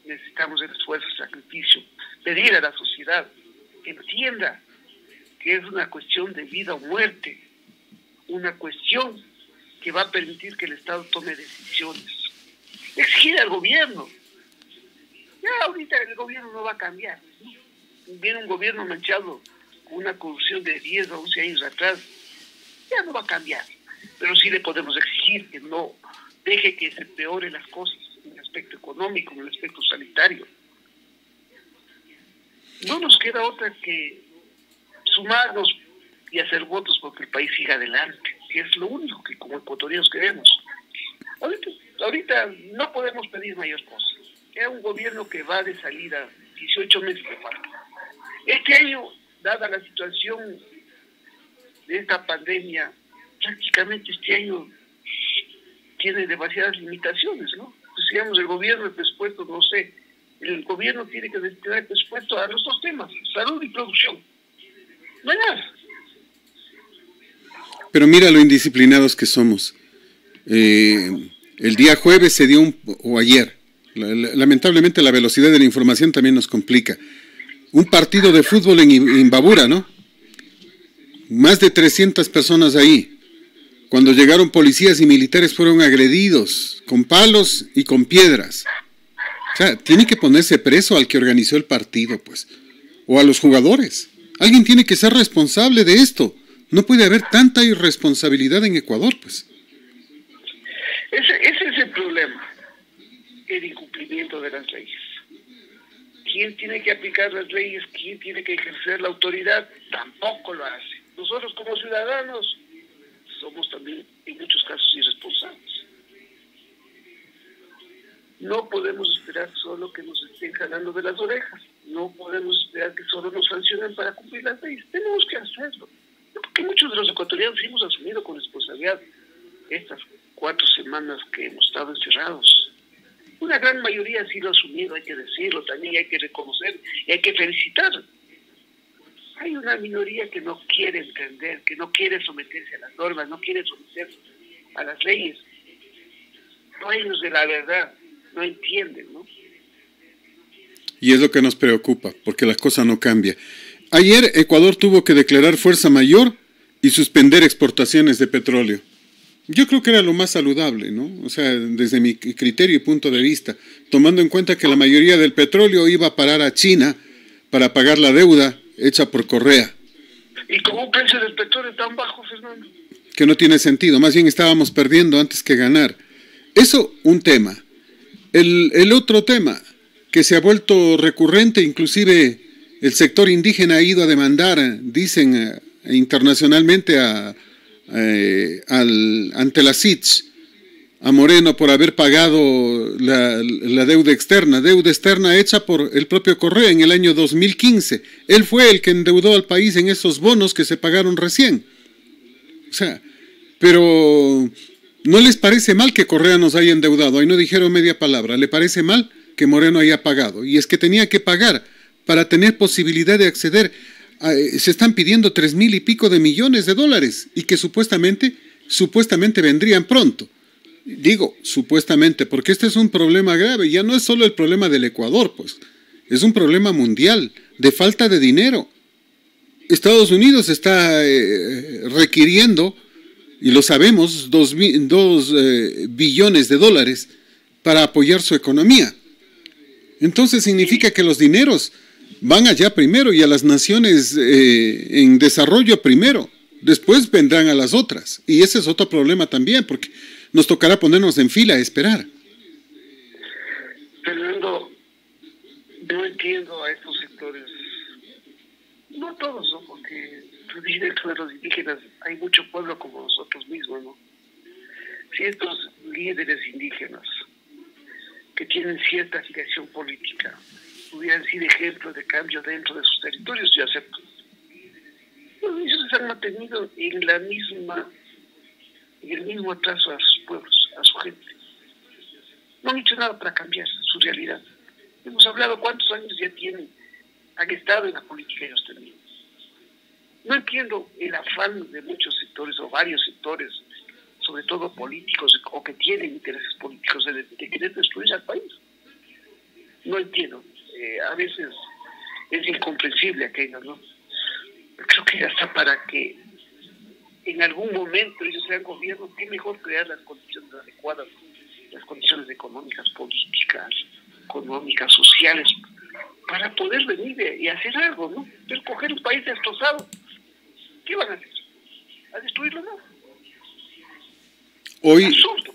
Necesitamos el esfuerzo, el sacrificio, pedir a la sociedad que entienda que es una cuestión de vida o muerte, una cuestión que va a permitir que el Estado tome decisiones. Exigir al gobierno. Ya ahorita el gobierno no va a cambiar, ¿no? Viene un gobierno manchado con una corrupción de 10 o 11 años atrás, ya no va a cambiar. Pero sí le podemos exigir que no deje que se empeoren las cosas en el aspecto económico, en el aspecto sanitario. No nos queda otra que sumarnos y hacer votos porque el país siga adelante, que es lo único que como ecuatorianos queremos. Ahorita no podemos pedir mayor cosa. Es un gobierno que va de salida, 18 meses de falta. Este año, dada la situación de esta pandemia, prácticamente este año tiene demasiadas limitaciones, ¿no? pues digamos, el gobierno, el presupuesto, no sé, el gobierno tiene que destinar el presupuesto a los dos temas, salud y producción. No hay nada. Pero mira lo indisciplinados que somos. El día jueves se dio o ayer, lamentablemente la velocidad de la información también nos complica, un partido de fútbol en Imbabura, ¿no? Más de 300 personas ahí. Cuando llegaron policías y militares fueron agredidos con palos y con piedras. O sea, tiene que ponerse preso al que organizó el partido, pues, o a los jugadores. Alguien tiene que ser responsable de esto. No puede haber tanta irresponsabilidad en Ecuador, pues. Ese es el problema, el incumplimiento de las leyes. ¿Quién tiene que aplicar las leyes? ¿Quién tiene que ejercer la autoridad? Tampoco lo hace. Nosotros como ciudadanos somos también en muchos casos irresponsables. No podemos esperar solo que nos estén jalando de las orejas. No podemos esperar que solo nos sancionen para cumplir las leyes. Tenemos que hacerlo. Porque muchos de los ecuatorianos hemos asumido con responsabilidad estas 4 semanas que hemos estado encerrados. Una gran mayoría sí lo ha asumido, hay que decirlo, también hay que reconocer y hay que felicitar. Hay una minoría que no quiere entender, que no quiere someterse a las normas, no quiere someterse a las leyes. Dueños de la verdad, no entienden, ¿no? Y es lo que nos preocupa, porque la cosa no cambia. Ayer Ecuador tuvo que declarar fuerza mayor y suspender exportaciones de petróleo. Yo creo que era lo más saludable, ¿no? O sea, desde mi criterio y punto de vista, tomando en cuenta que la mayoría del petróleo iba a parar a China para pagar la deuda hecha por Correa. Y con un precio del petróleo tan bajo, Fernando. Que no tiene sentido, más bien estábamos perdiendo antes que ganar. Eso, un tema. El otro tema, que se ha vuelto recurrente, inclusive el sector indígena ha ido a demandar, dicen internacionalmente, ante la CITS, a Moreno por haber pagado la deuda externa hecha por el propio Correa en el año 2015. Él fue el que endeudó al país en esos bonos que se pagaron recién. O sea, pero ¿no les parece mal que Correa nos haya endeudado? Ahí no dijeron media palabra. ¿Le parece mal que Moreno haya pagado? Y es que tenía que pagar para tener posibilidad de acceder. Se están pidiendo 3,000 y pico de millones de dólares y que supuestamente vendrían pronto. Digo, supuestamente, porque este es un problema grave. Ya no es solo el problema del Ecuador, pues. Es un problema mundial de falta de dinero. Estados Unidos está requiriendo, y lo sabemos, 2 billones de dólares para apoyar su economía. Entonces significa que los dineros van allá primero y a las naciones en desarrollo primero. Después vendrán a las otras. Y ese es otro problema también, porque nos tocará ponernos en fila a esperar. Fernando, no entiendo a estos sectores. No todos, ¿no? Porque dentro de los indígenas hay mucho pueblo como nosotros mismos, ¿no? Si estos líderes indígenas que tienen cierta afiliación política hubieran sido ejemplos de cambio dentro de sus territorios, yo acepto. Ellos se han mantenido en el mismo atraso a sus pueblos, a su gente. No han hecho nada para cambiar su realidad. Hemos hablado cuántos años ya han estado en la política ellos también. No entiendo el afán de muchos sectores o varios sectores, sobre todo políticos o que tienen intereses políticos de querer destruir al país. No entiendo. A veces es incomprensible aquello, ¿no? Creo que hasta para que en algún momento ellos sean gobierno, qué mejor crear las condiciones adecuadas, las condiciones económicas, políticas, económicas, sociales, para poder venir y hacer algo, ¿no? Pero coger un país destrozado, ¿qué van a hacer? ¿A destruirlo, no? Hoy, absurdo.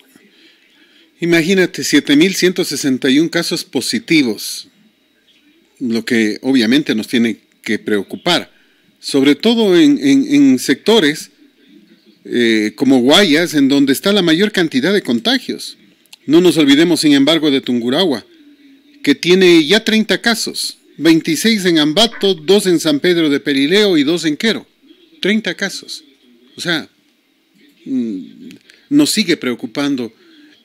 Imagínate, 7,161 casos positivos, lo que obviamente nos tiene que preocupar, sobre todo en sectores como Guayas, en donde está la mayor cantidad de contagios. No nos olvidemos, sin embargo, de Tungurahua, que tiene ya 30 casos, 26 en Ambato, 2 en San Pedro de Perileo y 2 en Quero. 30 casos. O sea, nos sigue preocupando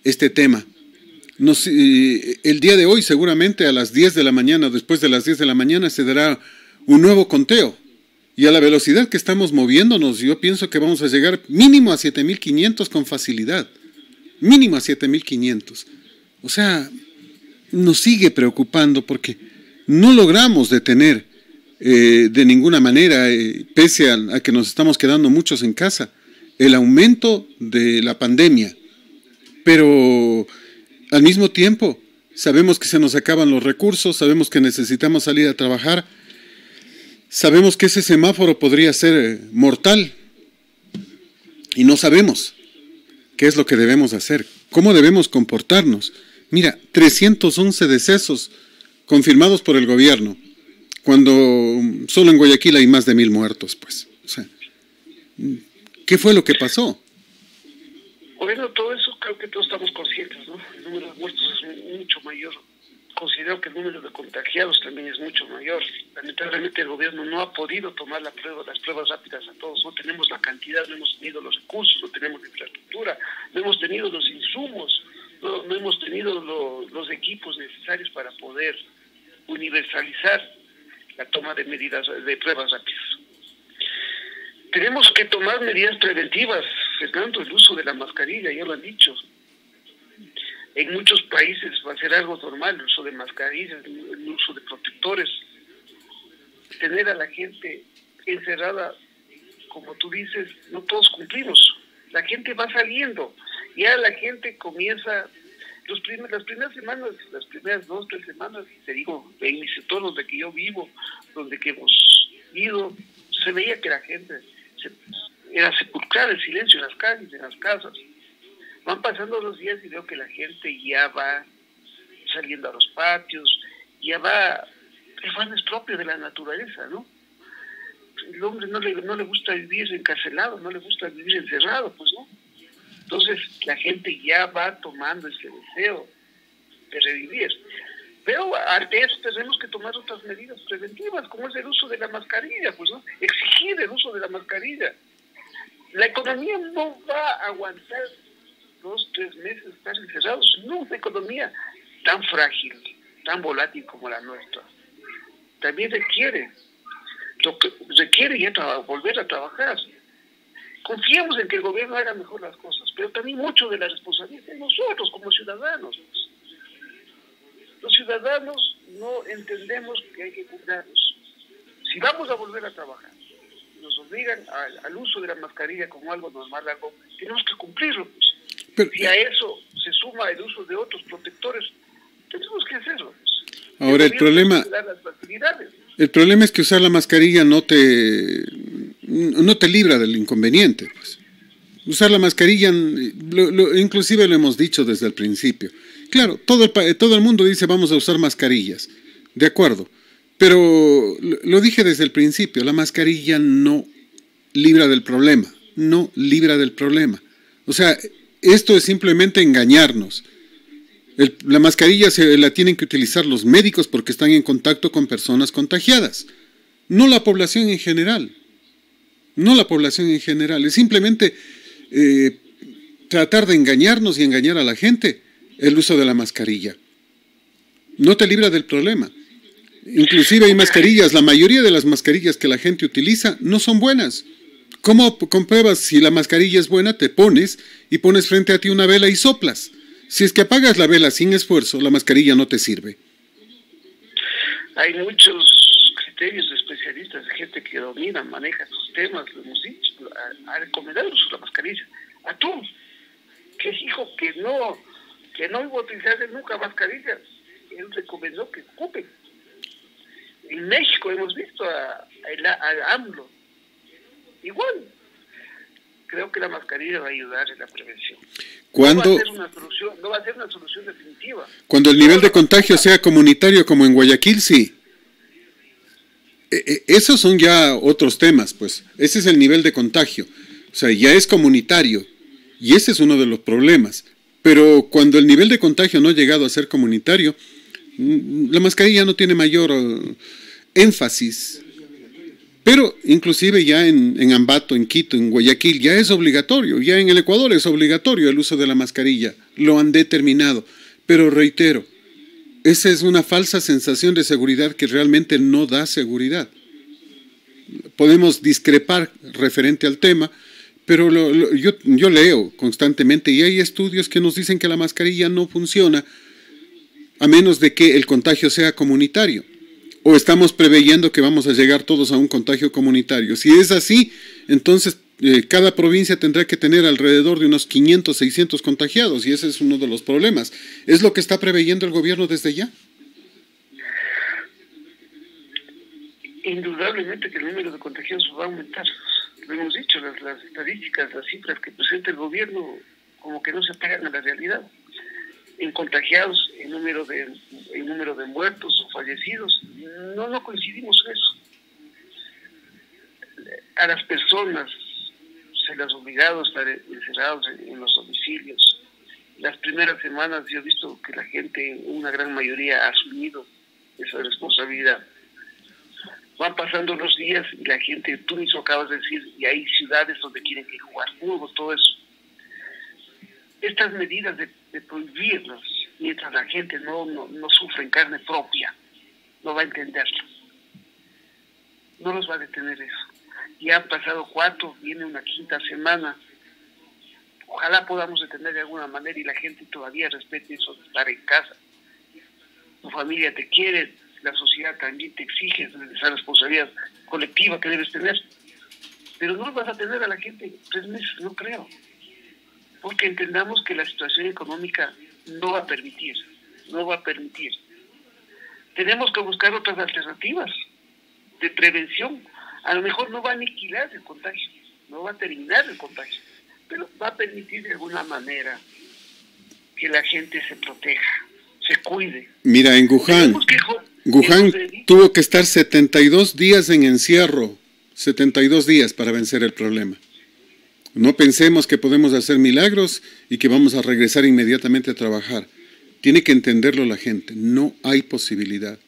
este tema. El día de hoy seguramente a las 10 de la mañana, después de las 10 de la mañana, se dará un nuevo conteo. Y a la velocidad que estamos moviéndonos, yo pienso que vamos a llegar mínimo a 7.500 con facilidad. Mínimo a 7.500. O sea, nos sigue preocupando porque no logramos detener de ninguna manera, pese a que nos estamos quedando muchos en casa, el aumento de la pandemia. Pero al mismo tiempo, sabemos que se nos acaban los recursos, sabemos que necesitamos salir a trabajar, sabemos que ese semáforo podría ser mortal y no sabemos qué es lo que debemos hacer, cómo debemos comportarnos. Mira, 311 decesos confirmados por el gobierno, cuando solo en Guayaquil hay más de 1.000 muertos, pues. O sea, ¿qué fue lo que pasó? Bueno, todo eso creo que todos estamos conscientes, ¿no? El número de muertos es mucho mayor. Considero que el número de contagiados también es mucho mayor. Lamentablemente el gobierno no ha podido tomar las pruebas rápidas a todos. No tenemos la cantidad, no hemos tenido los recursos, no tenemos la infraestructura, no hemos tenido los insumos, no hemos tenido los equipos necesarios para poder universalizar la toma de medidas de pruebas rápidas. Tenemos que tomar medidas preventivas, Fernando, el uso de la mascarilla, ya lo han dicho. En muchos países va a ser algo normal el uso de mascarillas, el uso de protectores. Tener a la gente encerrada, como tú dices, no todos cumplimos. La gente va saliendo, ya la gente comienza, las primeras semanas, las primeras 2 o 3 semanas, te digo, en mis sectores donde que yo vivo, donde que hemos ido, se veía que la gente era sepulcral el silencio en las calles, en las casas. Van pasando los días y veo que la gente ya va saliendo a los patios, ya va, es propio de la naturaleza, ¿no? El hombre no le gusta vivir encarcelado, no le gusta vivir encerrado, pues, ¿no? Entonces la gente ya va tomando ese deseo de revivir. Pero ante eso tenemos que tomar otras medidas preventivas, como es el uso de la mascarilla, pues, ¿no? Exigir el uso de la mascarilla. La economía no va a aguantar 2 o 3 meses estar encerrados. No, una economía tan frágil, tan volátil como la nuestra. También requiere ya volver a trabajar. Confiemos en que el gobierno haga mejor las cosas, pero también mucho de la responsabilidad de nosotros como ciudadanos. Los ciudadanos no entendemos que hay que cuidarnos. Si vamos a volver a trabajar, nos obligan al uso de la mascarilla como algo normal, tenemos que cumplirlo. Pues. Pero, si a eso se suma el uso de otros protectores, tenemos que hacerlo. Pues. Ahora el problema es que usar la mascarilla no te libra del inconveniente. Pues. Usar la mascarilla, inclusive lo hemos dicho desde el principio. Claro, todo el mundo dice vamos a usar mascarillas, de acuerdo, pero lo dije desde el principio, la mascarilla no libra del problema, no libra del problema. O sea, esto es simplemente engañarnos. La mascarilla la tienen que utilizar los médicos porque están en contacto con personas contagiadas, no la población en general. No la población en general, es simplemente tratar de engañarnos y engañar a la gente. El uso de la mascarilla no te libra del problema. Inclusive hay mascarillas, la mayoría de las mascarillas que la gente utiliza no son buenas. ¿Cómo compruebas si la mascarilla es buena? Te pones y pones frente a ti una vela y soplas. Si es que apagas la vela sin esfuerzo, la mascarilla no te sirve. Hay muchos criterios de especialistas, de gente que domina, maneja estos temas, lo hemos dicho, a recomendar el uso de la mascarilla. A tú, que dijo que no iba a utilizar nunca mascarillas, él recomendó que ocupen. En México hemos visto a AMLO. Igual, creo que la mascarilla va a ayudar en la prevención. ¿Cuándo? No va a ser una solución definitiva. Cuando el nivel de contagio sea comunitario como en Guayaquil, sí. Esos son ya otros temas, pues. Ese es el nivel de contagio. O sea, ya es comunitario. Y ese es uno de los problemas. Pero cuando el nivel de contagio no ha llegado a ser comunitario, la mascarilla no tiene mayor énfasis. Pero inclusive ya en Ambato, en Quito, en Guayaquil, ya es obligatorio. Ya en el Ecuador es obligatorio el uso de la mascarilla. Lo han determinado. Pero reitero, esa es una falsa sensación de seguridad que realmente no da seguridad. Podemos discrepar referente al tema, pero yo leo constantemente y hay estudios que nos dicen que la mascarilla no funciona a menos de que el contagio sea comunitario. O estamos preveyendo que vamos a llegar todos a un contagio comunitario. Si es así, entonces cada provincia tendrá que tener alrededor de unos 500, 600 contagiados, y ese es uno de los problemas. ¿Es lo que está preveyendo el gobierno desde ya? Indudablemente que el número de contagiados va a aumentar. Lo hemos dicho, las estadísticas, las cifras que presenta el gobierno como que no se pegan a la realidad. En contagiados, en número de muertos o fallecidos, no coincidimos en eso. A las personas se las ha obligado a estar encerrados en los domicilios. Las primeras semanas yo he visto que la gente, una gran mayoría, ha asumido esa responsabilidad. Van pasando los días y la gente, tú mismo acabas de decir, y hay ciudades donde quieren que jugar fútbol, todo eso. Estas medidas de prohibirlas, mientras la gente no sufre en carne propia, no va a entenderlo. No los va a detener eso. Ya han pasado 4, viene una 5ª semana. Ojalá podamos detener de alguna manera y la gente todavía respete eso de estar en casa. Tu familia te quiere, la sociedad también te exige esa responsabilidad colectiva que debes tener. Pero no vas a tener a la gente 3 meses, no creo. Porque entendamos que la situación económica no va a permitir. Tenemos que buscar otras alternativas de prevención. A lo mejor no va a aniquilar el contagio, no va a terminar el contagio, pero va a permitir de alguna manera que la gente se proteja, se cuide. Mira, en Wuhan tuvo que estar 72 días en encierro, 72 días para vencer el problema. No pensemos que podemos hacer milagros y que vamos a regresar inmediatamente a trabajar. Tiene que entenderlo la gente, no hay posibilidad.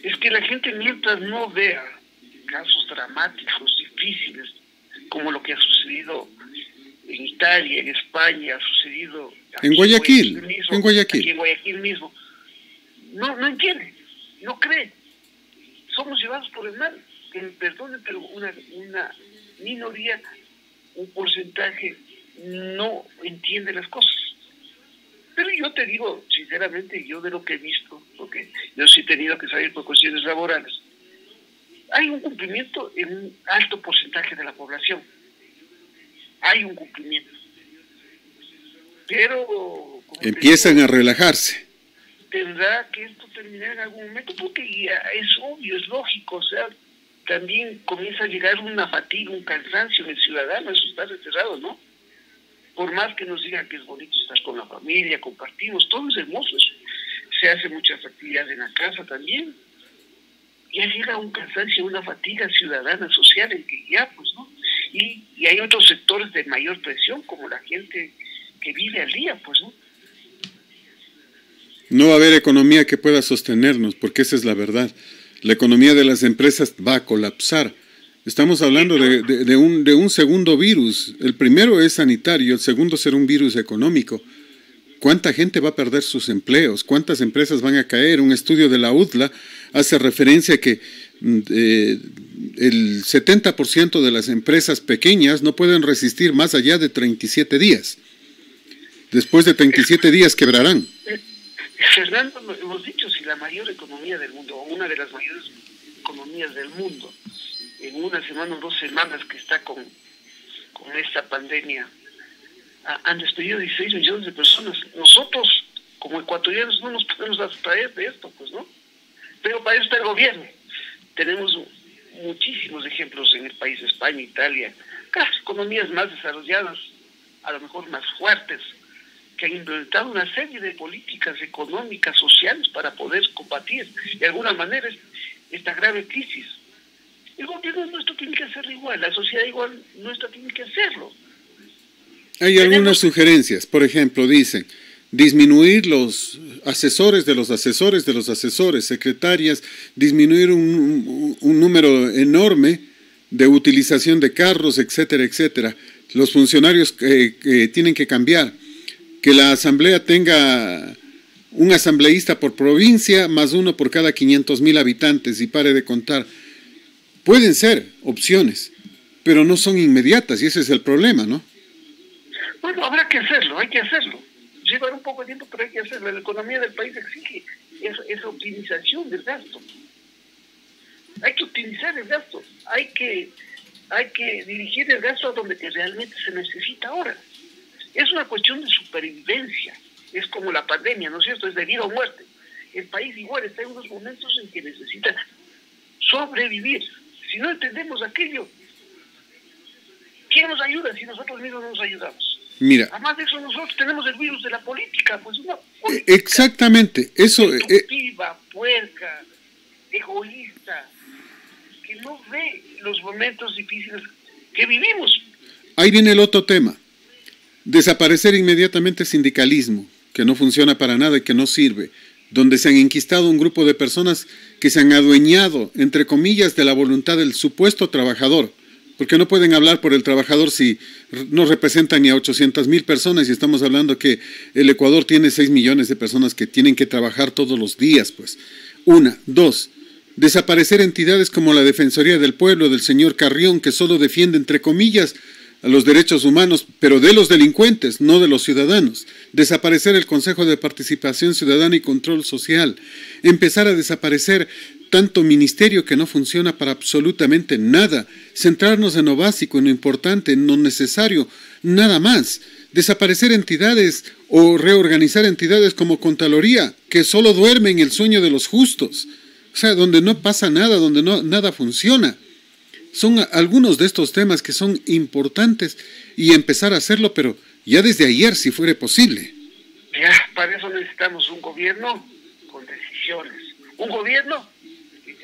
Es que la gente, mientras no vea casos dramáticos, difíciles, como lo que ha sucedido en Italia, en España, ha sucedido en Guayaquil, aquí en Guayaquil mismo, no entiende, no cree. Somos llevados por el mal, que me perdonen, pero una minoría, un porcentaje no entiende las cosas. Pero yo te digo, sinceramente, yo de lo que he visto, porque yo sí he tenido que salir por cuestiones laborales, hay un cumplimiento en un alto porcentaje de la población. Hay un cumplimiento. Pero empiezan a relajarse. Tendrá que esto terminar en algún momento, porque ya es obvio, es lógico, o sea, también comienza a llegar una fatiga, un cansancio en el ciudadano, eso está encerrado, ¿no? Por más que nos digan que es bonito estar con la familia, compartimos, todo es hermoso. Se hace muchas actividades en la casa también. Ya llega un cansancio, una fatiga ciudadana, social, en que ya, pues, ¿no? Y hay otros sectores de mayor presión, como la gente que vive al día, pues, ¿no? No va a haber economía que pueda sostenernos, porque esa es la verdad. La economía de las empresas va a colapsar. Estamos hablando de un segundo virus. El primero es sanitario, el segundo será un virus económico. ¿Cuánta gente va a perder sus empleos? ¿Cuántas empresas van a caer? Un estudio de la UDLA hace referencia a que el 70% de las empresas pequeñas no pueden resistir más allá de 37 días. Después de 37 días quebrarán. Fernando, hemos dicho, si la mayor economía del mundo, o una de las mayores economías del mundo, en una semana o 2 semanas que está con esta pandemia, han despedido 16 millones de personas. Nosotros, como ecuatorianos, no nos podemos abstraer de esto, pues, ¿no? Pero para eso está el gobierno. Tenemos muchísimos ejemplos en el país de España, Italia, economías más desarrolladas, a lo mejor más fuertes, que han implementado una serie de políticas económicas, sociales, para poder combatir de alguna manera esta grave crisis. El gobierno nuestro tiene que hacerlo igual, la sociedad igual nuestra tiene que hacerlo. Hay algunas sugerencias, por ejemplo, dicen disminuir los asesores de los asesores de los asesores, secretarias, disminuir un número enorme de utilización de carros, etcétera, etcétera. Los funcionarios tienen que cambiar, que la asamblea tenga un asambleísta por provincia, más uno por cada 500.000 habitantes, y pare de contar. Pueden ser opciones, pero no son inmediatas, y ese es el problema, ¿no? Bueno, habrá que hacerlo, hay que hacerlo. Llevar un poco de tiempo, pero hay que hacerlo. La economía del país exige esa optimización del gasto. Hay que optimizar el gasto, hay que dirigir el gasto a donde que realmente se necesita ahora. Es una cuestión de supervivencia, es como la pandemia, ¿no es cierto? Es de vida o muerte. El país igual está en unos momentos en que necesita sobrevivir. Si no entendemos aquello, ¿quién nos ayuda si nosotros mismos no nos ayudamos? Mira. Además de eso, nosotros tenemos el virus de la política, pues una política exactamente, eso destructiva, puerca, egoísta, que no ve los momentos difíciles que vivimos. Ahí viene el otro tema. Desaparecer inmediatamente sindicalismo, que no funciona para nada y que no sirve, donde se han enquistado un grupo de personas que se han adueñado, entre comillas, de la voluntad del supuesto trabajador, porque no pueden hablar por el trabajador si no representan ni a 800.000 personas, y estamos hablando que el Ecuador tiene 6 millones de personas que tienen que trabajar todos los días, pues. Una. Dos, desaparecer entidades como la Defensoría del Pueblo, del señor Carrión, que solo defiende, entre comillas, a los derechos humanos, pero de los delincuentes, no de los ciudadanos. Desaparecer el Consejo de Participación Ciudadana y Control Social. Empezar a desaparecer tanto ministerio que no funciona para absolutamente nada. Centrarnos en lo básico, en lo importante, en lo necesario, nada más. Desaparecer entidades o reorganizar entidades como Contraloría, que solo duermen el sueño de los justos. O sea, donde no pasa nada, donde nada funciona. Son algunos de estos temas que son importantes y empezar a hacerlo, pero ya desde ayer, si fuera posible. Ya, para eso necesitamos un gobierno con decisiones. Un gobierno que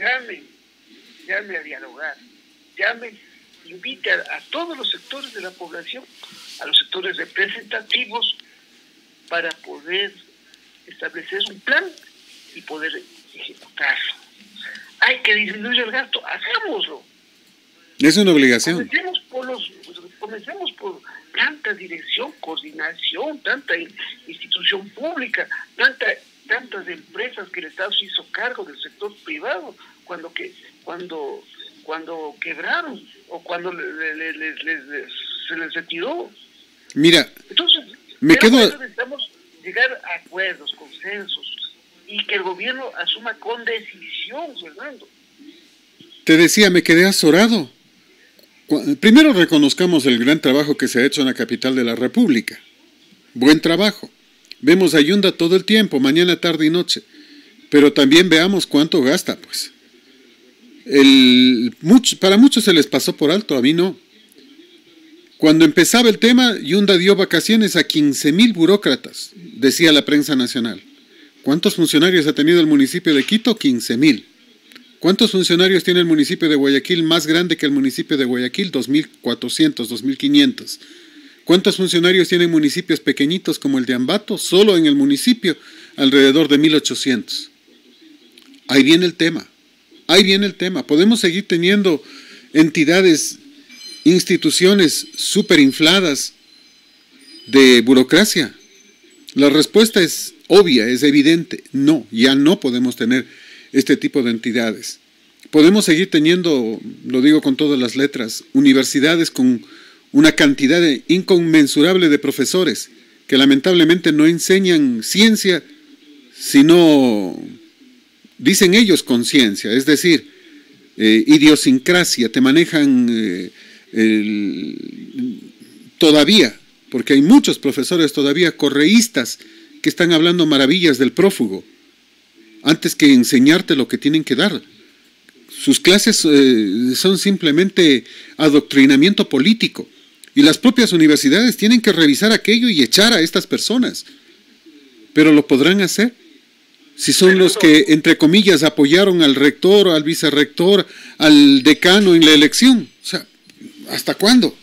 llame a dialogar, invite a todos los sectores de la población, a los sectores representativos, para poder establecer un plan y poder ejecutarlo. Hay que disminuir el gasto, hagámoslo. Es una obligación. Comencemos por tanta dirección, coordinación, tanta institución pública, tantas empresas que el Estado se hizo cargo del sector privado cuando quebraron o cuando se les retiró. Mira, entonces necesitamos llegar a acuerdos, consensos, y que el gobierno asuma con decisión, Fernando. Te decía, me quedé azorado. Primero reconozcamos el gran trabajo que se ha hecho en la capital de la República. Buen trabajo. Vemos a Yunda todo el tiempo, mañana, tarde y noche. Pero también veamos cuánto gasta, pues. Para muchos se les pasó por alto, a mí no. Cuando empezaba el tema, Yunda dio vacaciones a 15.000 burócratas, decía la prensa nacional. ¿Cuántos funcionarios ha tenido el municipio de Quito? 15.000. ¿Cuántos funcionarios tiene el municipio de Guayaquil, más grande que el municipio de Guayaquil? 2.400, 2.500. ¿Cuántos funcionarios tienen municipios pequeñitos como el de Ambato? Solo en el municipio, alrededor de 1.800. Ahí viene el tema. Podemos seguir teniendo entidades, instituciones superinfladas de burocracia. La respuesta es obvia, es evidente. No, ya no podemos tener este tipo de entidades. Podemos seguir teniendo, lo digo con todas las letras, universidades con una cantidad inconmensurable de profesores que lamentablemente no enseñan ciencia, sino, dicen ellos, conciencia, es decir, idiosincrasia, te manejan todavía, porque hay muchos profesores todavía correístas que están hablando maravillas del prófugo, antes que enseñarte lo que tienen que dar. Sus clases son simplemente adoctrinamiento político. Y las propias universidades tienen que revisar aquello y echar a estas personas. Pero lo podrán hacer si son los que, entre comillas, apoyaron al rector, al vicerrector, al decano en la elección. O sea, ¿hasta cuándo?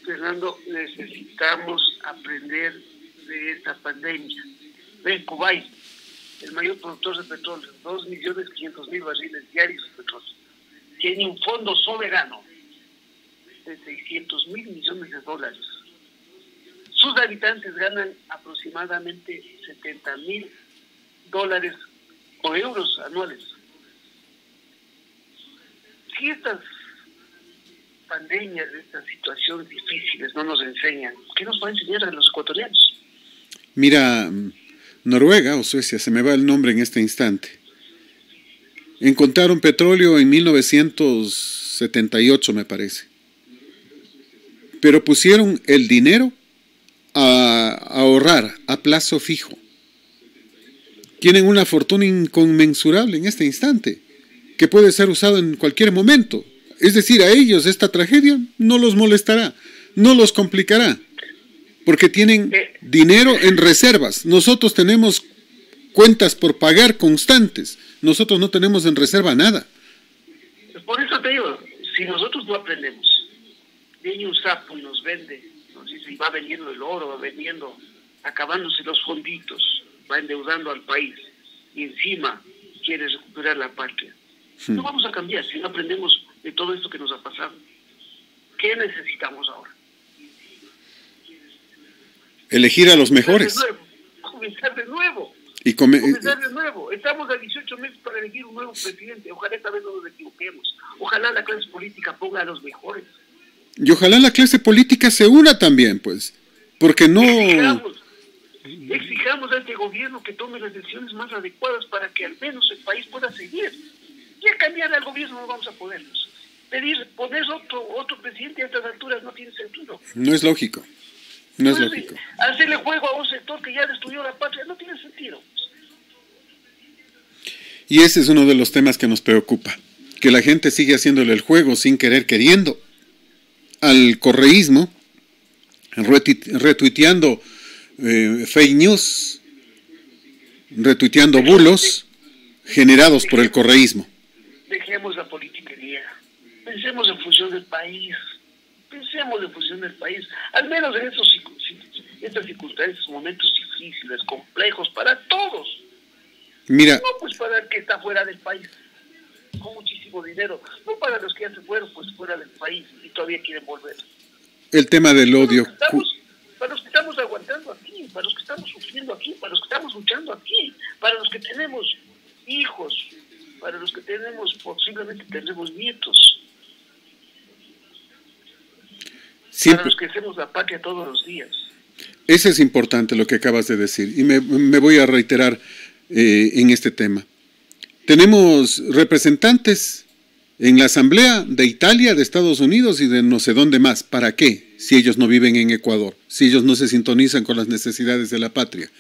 Fernando, necesitamos aprender de esta pandemia. Ven, Kuwait, el mayor productor de petróleo, 2.500.000 barriles diarios de petróleo, tiene un fondo soberano de $600.000 millones. Sus habitantes ganan aproximadamente $70.000 dólares o euros anuales. Si estas pandemias, estas situaciones difíciles no nos enseñan, ¿qué nos va a enseñar a los ecuatorianos? Mira, Noruega o Suecia, se me va el nombre en este instante, encontraron petróleo en 1978, me parece, pero pusieron el dinero a ahorrar a plazo fijo. Tienen una fortuna inconmensurable en este instante, que puede ser usado en cualquier momento. Es decir, a ellos esta tragedia no los molestará, no los complicará, porque tienen dinero en reservas. Nosotros tenemos cuentas por pagar constantes, nosotros no tenemos en reserva nada. Por eso te digo, si nosotros no aprendemos, viene un sapo y nos vende, nos dice, y va vendiendo el oro, va vendiendo, acabándose los fonditos, va endeudando al país, y encima quiere recuperar la patria. No vamos a cambiar si no aprendemos de todo esto que nos ha pasado. ¿Qué necesitamos ahora? Elegir a los mejores. Comenzar de nuevo. Comenzar de nuevo. Estamos a 18 meses para elegir un nuevo presidente. Ojalá esta vez no nos equivoquemos. Ojalá la clase política ponga a los mejores. Y ojalá la clase política se una también, pues. Porque no... Exijamos a este gobierno que tome las decisiones más adecuadas para que al menos el país pueda seguir. Ya cambiar al gobierno no vamos a podernos. Poner otro presidente a estas alturas no tiene sentido. No es lógico. No es lógico. Hacerle juego a un sector que ya destruyó la patria no tiene sentido. Y ese es uno de los temas que nos preocupa. Que la gente sigue haciéndole el juego sin querer queriendo al correísmo, retuiteando fake news, retuiteando bulos generados por el correísmo. Dejemos la politiquería, pensemos en función del país, al menos en estas circunstancias, momentos difíciles, complejos para todos. Mira, no pues para el que está fuera del país, con muchísimo dinero, no para los que ya se fueron pues fuera del país y todavía quieren volver. El tema del odio. Para los que estamos aguantando aquí, para los que estamos sufriendo aquí, para los que estamos luchando aquí, para los que tenemos hijos, para los que posiblemente tendremos nietos, siempre, para los que hacemos la patria todos los días. Eso es importante lo que acabas de decir, y me voy a reiterar en este tema. Tenemos representantes en la Asamblea de Italia, de Estados Unidos y de no sé dónde más. ¿Para qué? Si ellos no viven en Ecuador, si ellos no se sintonizan con las necesidades de la patria.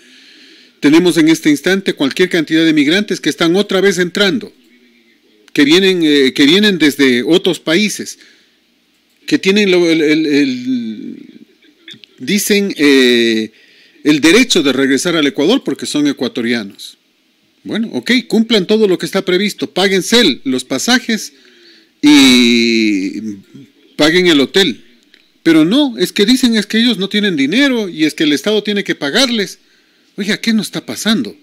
Tenemos en este instante cualquier cantidad de migrantes que están otra vez entrando, que vienen desde otros países, que tienen dicen el derecho de regresar al Ecuador porque son ecuatorianos. Bueno, ok, cumplan todo lo que está previsto, páguense los pasajes y paguen el hotel. Pero no, es que dicen que ellos no tienen dinero y es que el Estado tiene que pagarles. Oiga, ¿qué nos está pasando?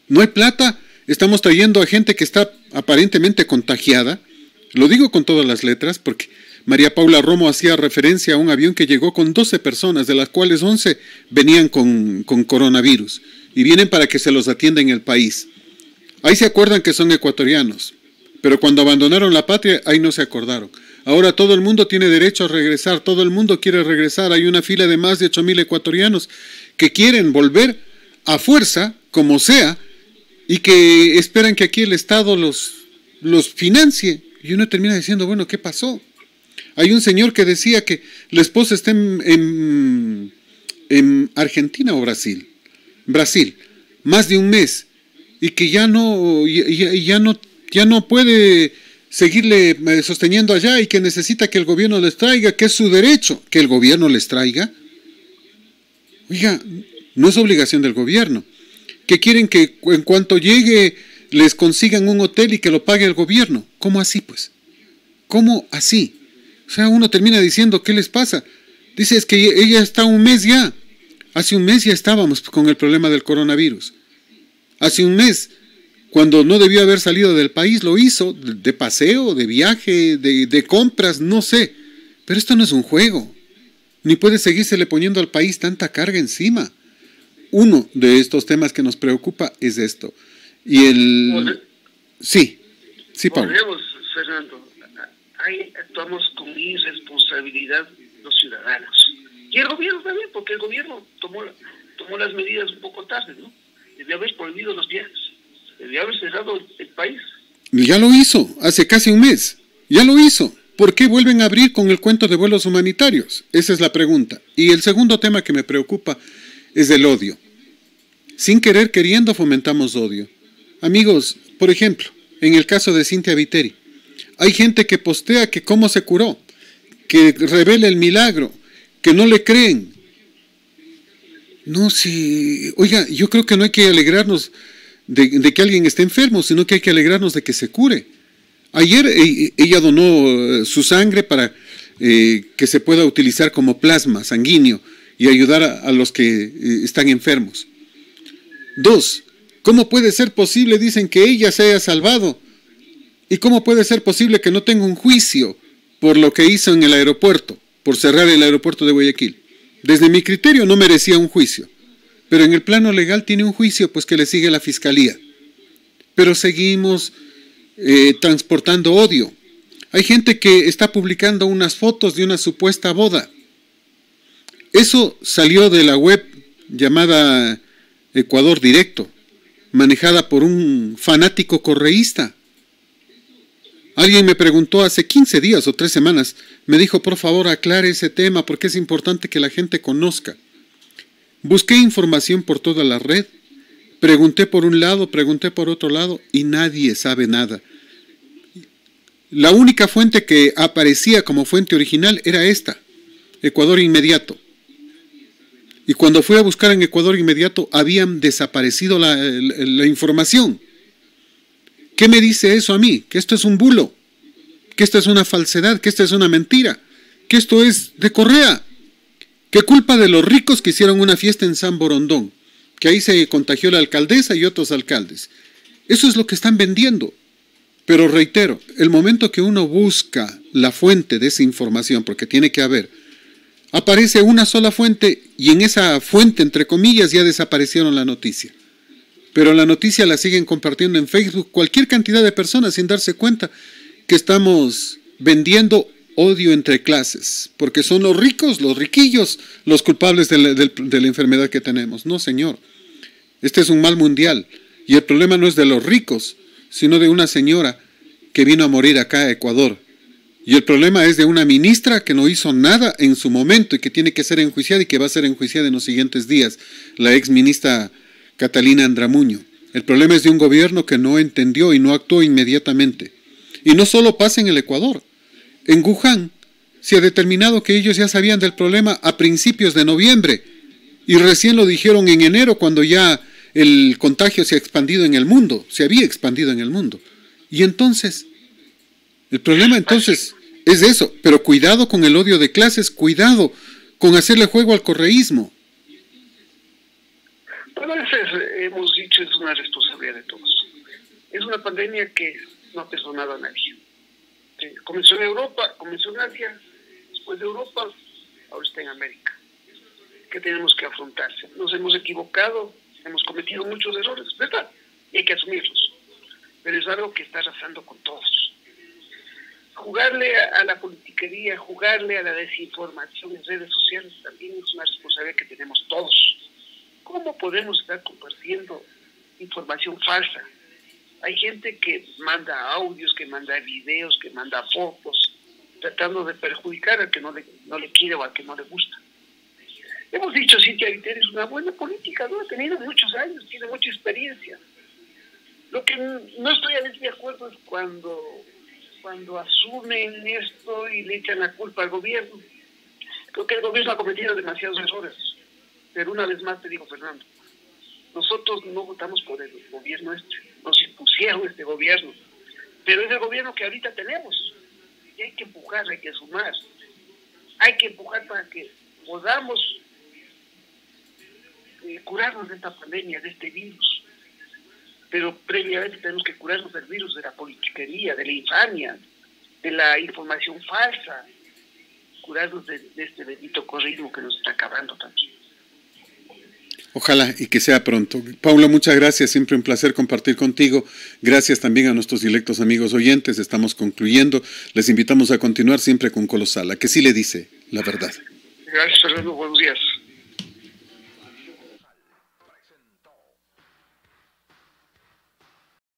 ¿No hay plata? Estamos trayendo a gente que está aparentemente contagiada. Lo digo con todas las letras porque María Paula Romo hacía referencia a un avión que llegó con 12 personas, de las cuales 11 venían con coronavirus y vienen para que se los atienda en el país. Ahí se acuerdan que son ecuatorianos, pero cuando abandonaron la patria, ahí no se acordaron. Ahora todo el mundo tiene derecho a regresar, todo el mundo quiere regresar. Hay una fila de más de 8,000 ecuatorianos que quieren volver a fuerza, como sea, y que esperan que aquí el Estado los financie. Y uno termina diciendo, bueno, ¿qué pasó? Hay un señor que decía que la esposa está en Argentina o Brasil, más de un mes, y que ya no puede seguirle sosteniendo allá y que necesita que el gobierno les traiga, que es su derecho, que el gobierno les traiga. Oiga, no es obligación del gobierno. Que quieren que en cuanto llegue les consigan un hotel y que lo pague el gobierno. ¿Cómo así, pues? ¿Cómo así? O sea, uno termina diciendo, ¿qué les pasa? Dice, es que ella está un mes ya. Hace un mes ya estábamos con el problema del coronavirus. Hace un mes, cuando no debió haber salido del país, lo hizo, de paseo, de viaje, de compras, no sé. Pero esto no es un juego. Ni puede seguírsele poniendo al país tanta carga encima. uno de estos temas que nos preocupa es esto. Y sí, Pablo. Volvemos, Fernando. Ahí actuamos con irresponsabilidad los ciudadanos. Y el gobierno también, porque el gobierno tomó las medidas un poco tarde, ¿no? Debió haber prohibido los viajes. Debió haber cerrado el país. Ya lo hizo, hace casi un mes. Ya lo hizo. ¿Por qué vuelven a abrir con el cuento de vuelos humanitarios? Esa es la pregunta. Y el segundo tema que me preocupa es el odio. Sin querer, queriendo, fomentamos odio. Amigos, por ejemplo, en el caso de Cintia Viteri, hay gente que postea que cómo se curó, que revela el milagro, que no le creen. No, sí. Oiga, yo creo que no hay que alegrarnos de que alguien esté enfermo, sino que hay que alegrarnos de que se cure. Ayer ella donó su sangre para que se pueda utilizar como plasma sanguíneo y ayudar a los que están enfermos. 2. ¿Cómo puede ser posible, dicen, que ella se haya salvado? ¿Y cómo puede ser posible que no tenga un juicio por lo que hizo en el aeropuerto, por cerrar el aeropuerto de Guayaquil? Desde mi criterio no merecía un juicio, pero en el plano legal tiene un juicio, pues que le sigue la fiscalía. Pero seguimos transportando odio. Hay gente que está publicando unas fotos de una supuesta boda. Eso salió de la web llamada Ecuador Directo, manejada por un fanático correísta. Alguien me preguntó hace 15 días o 3 semanas, me dijo, por favor, aclare ese tema porque es importante que la gente conozca. Busqué información por toda la red, pregunté por un lado, pregunté por otro lado y nadie sabe nada. La única fuente que aparecía como fuente original era esta, Ecuador Inmediato. Y cuando fui a buscar en Ecuador Inmediato habían desaparecido la información. ¿Qué me dice eso a mí? Que esto es un bulo, que esto es una falsedad, que esto es una mentira, que esto es de Correa. ¿Qué culpa de los ricos que hicieron una fiesta en San Borondón? Que ahí se contagió la alcaldesa y otros alcaldes. Eso es lo que están vendiendo. Pero reitero, el momento que uno busca la fuente de esa información, porque tiene que haber, aparece una sola fuente y en esa fuente, entre comillas, ya desaparecieron la noticia. Pero la noticia la siguen compartiendo en Facebook cualquier cantidad de personas sin darse cuenta que estamos vendiendo odio entre clases, porque son los ricos, los riquillos, los culpables de la enfermedad que tenemos. No, señor. Este es un mal mundial y el problema no es de los ricos, sino de una señora que vino a morir acá a Ecuador. Y el problema es de una ministra que no hizo nada en su momento y que tiene que ser enjuiciada y que va a ser enjuiciada en los siguientes días, la ex ministra Catalina Andramuño. El problema es de un gobierno que no entendió y no actuó inmediatamente. Y no solo pasa en el Ecuador. En Wuhan se ha determinado que ellos ya sabían del problema a principios de noviembre y recién lo dijeron en enero cuando ya el contagio se ha expandido en el mundo, se había expandido en el mundo. Y entonces, el problema entonces es eso, pero cuidado con el odio de clases, cuidado con hacerle juego al correísmo. Bueno, hemos dicho, es una responsabilidad de todos. Es una pandemia que no ha perdonado a nadie. Comenzó en Europa, comenzó en Asia, después de Europa, ahora está en América. ¿Qué tenemos que afrontarse? Nos hemos equivocado, hemos cometido muchos errores, ¿verdad? Y hay que asumirlos. Pero es algo que está arrasando con todos. Jugarle a la politiquería, jugarle a la desinformación en redes sociales también es una responsabilidad que tenemos todos. ¿Cómo podemos estar compartiendo información falsa? Hay gente que manda audios, que manda videos, que manda fotos, tratando de perjudicar al que no le quiere o al que no le gusta. Hemos dicho, Cintia Viteri es una buena política, ¿no? Ha tenido muchos años, tiene mucha experiencia. Lo que no estoy a veces de acuerdo es cuando asumen esto y le echan la culpa al gobierno. Creo que el gobierno ha cometido demasiados errores. Pero una vez más te digo, Fernando, nosotros no votamos por el gobierno nos impusieron este gobierno, pero es el gobierno que ahorita tenemos. Y hay que empujar, hay que sumar. Hay que empujar para que podamos curarnos de esta pandemia, de este virus. Pero previamente tenemos que curarnos del virus de la politiquería, de la infamia, de la información falsa, curarnos de este bendito correísmo que nos está acabando también. Ojalá y que sea pronto. Paulo, muchas gracias, siempre un placer compartir contigo. Gracias también a nuestros directos amigos oyentes. Estamos concluyendo. Les invitamos a continuar siempre con Colosala, que sí le dice la verdad. Gracias, Fernando. Buenos días.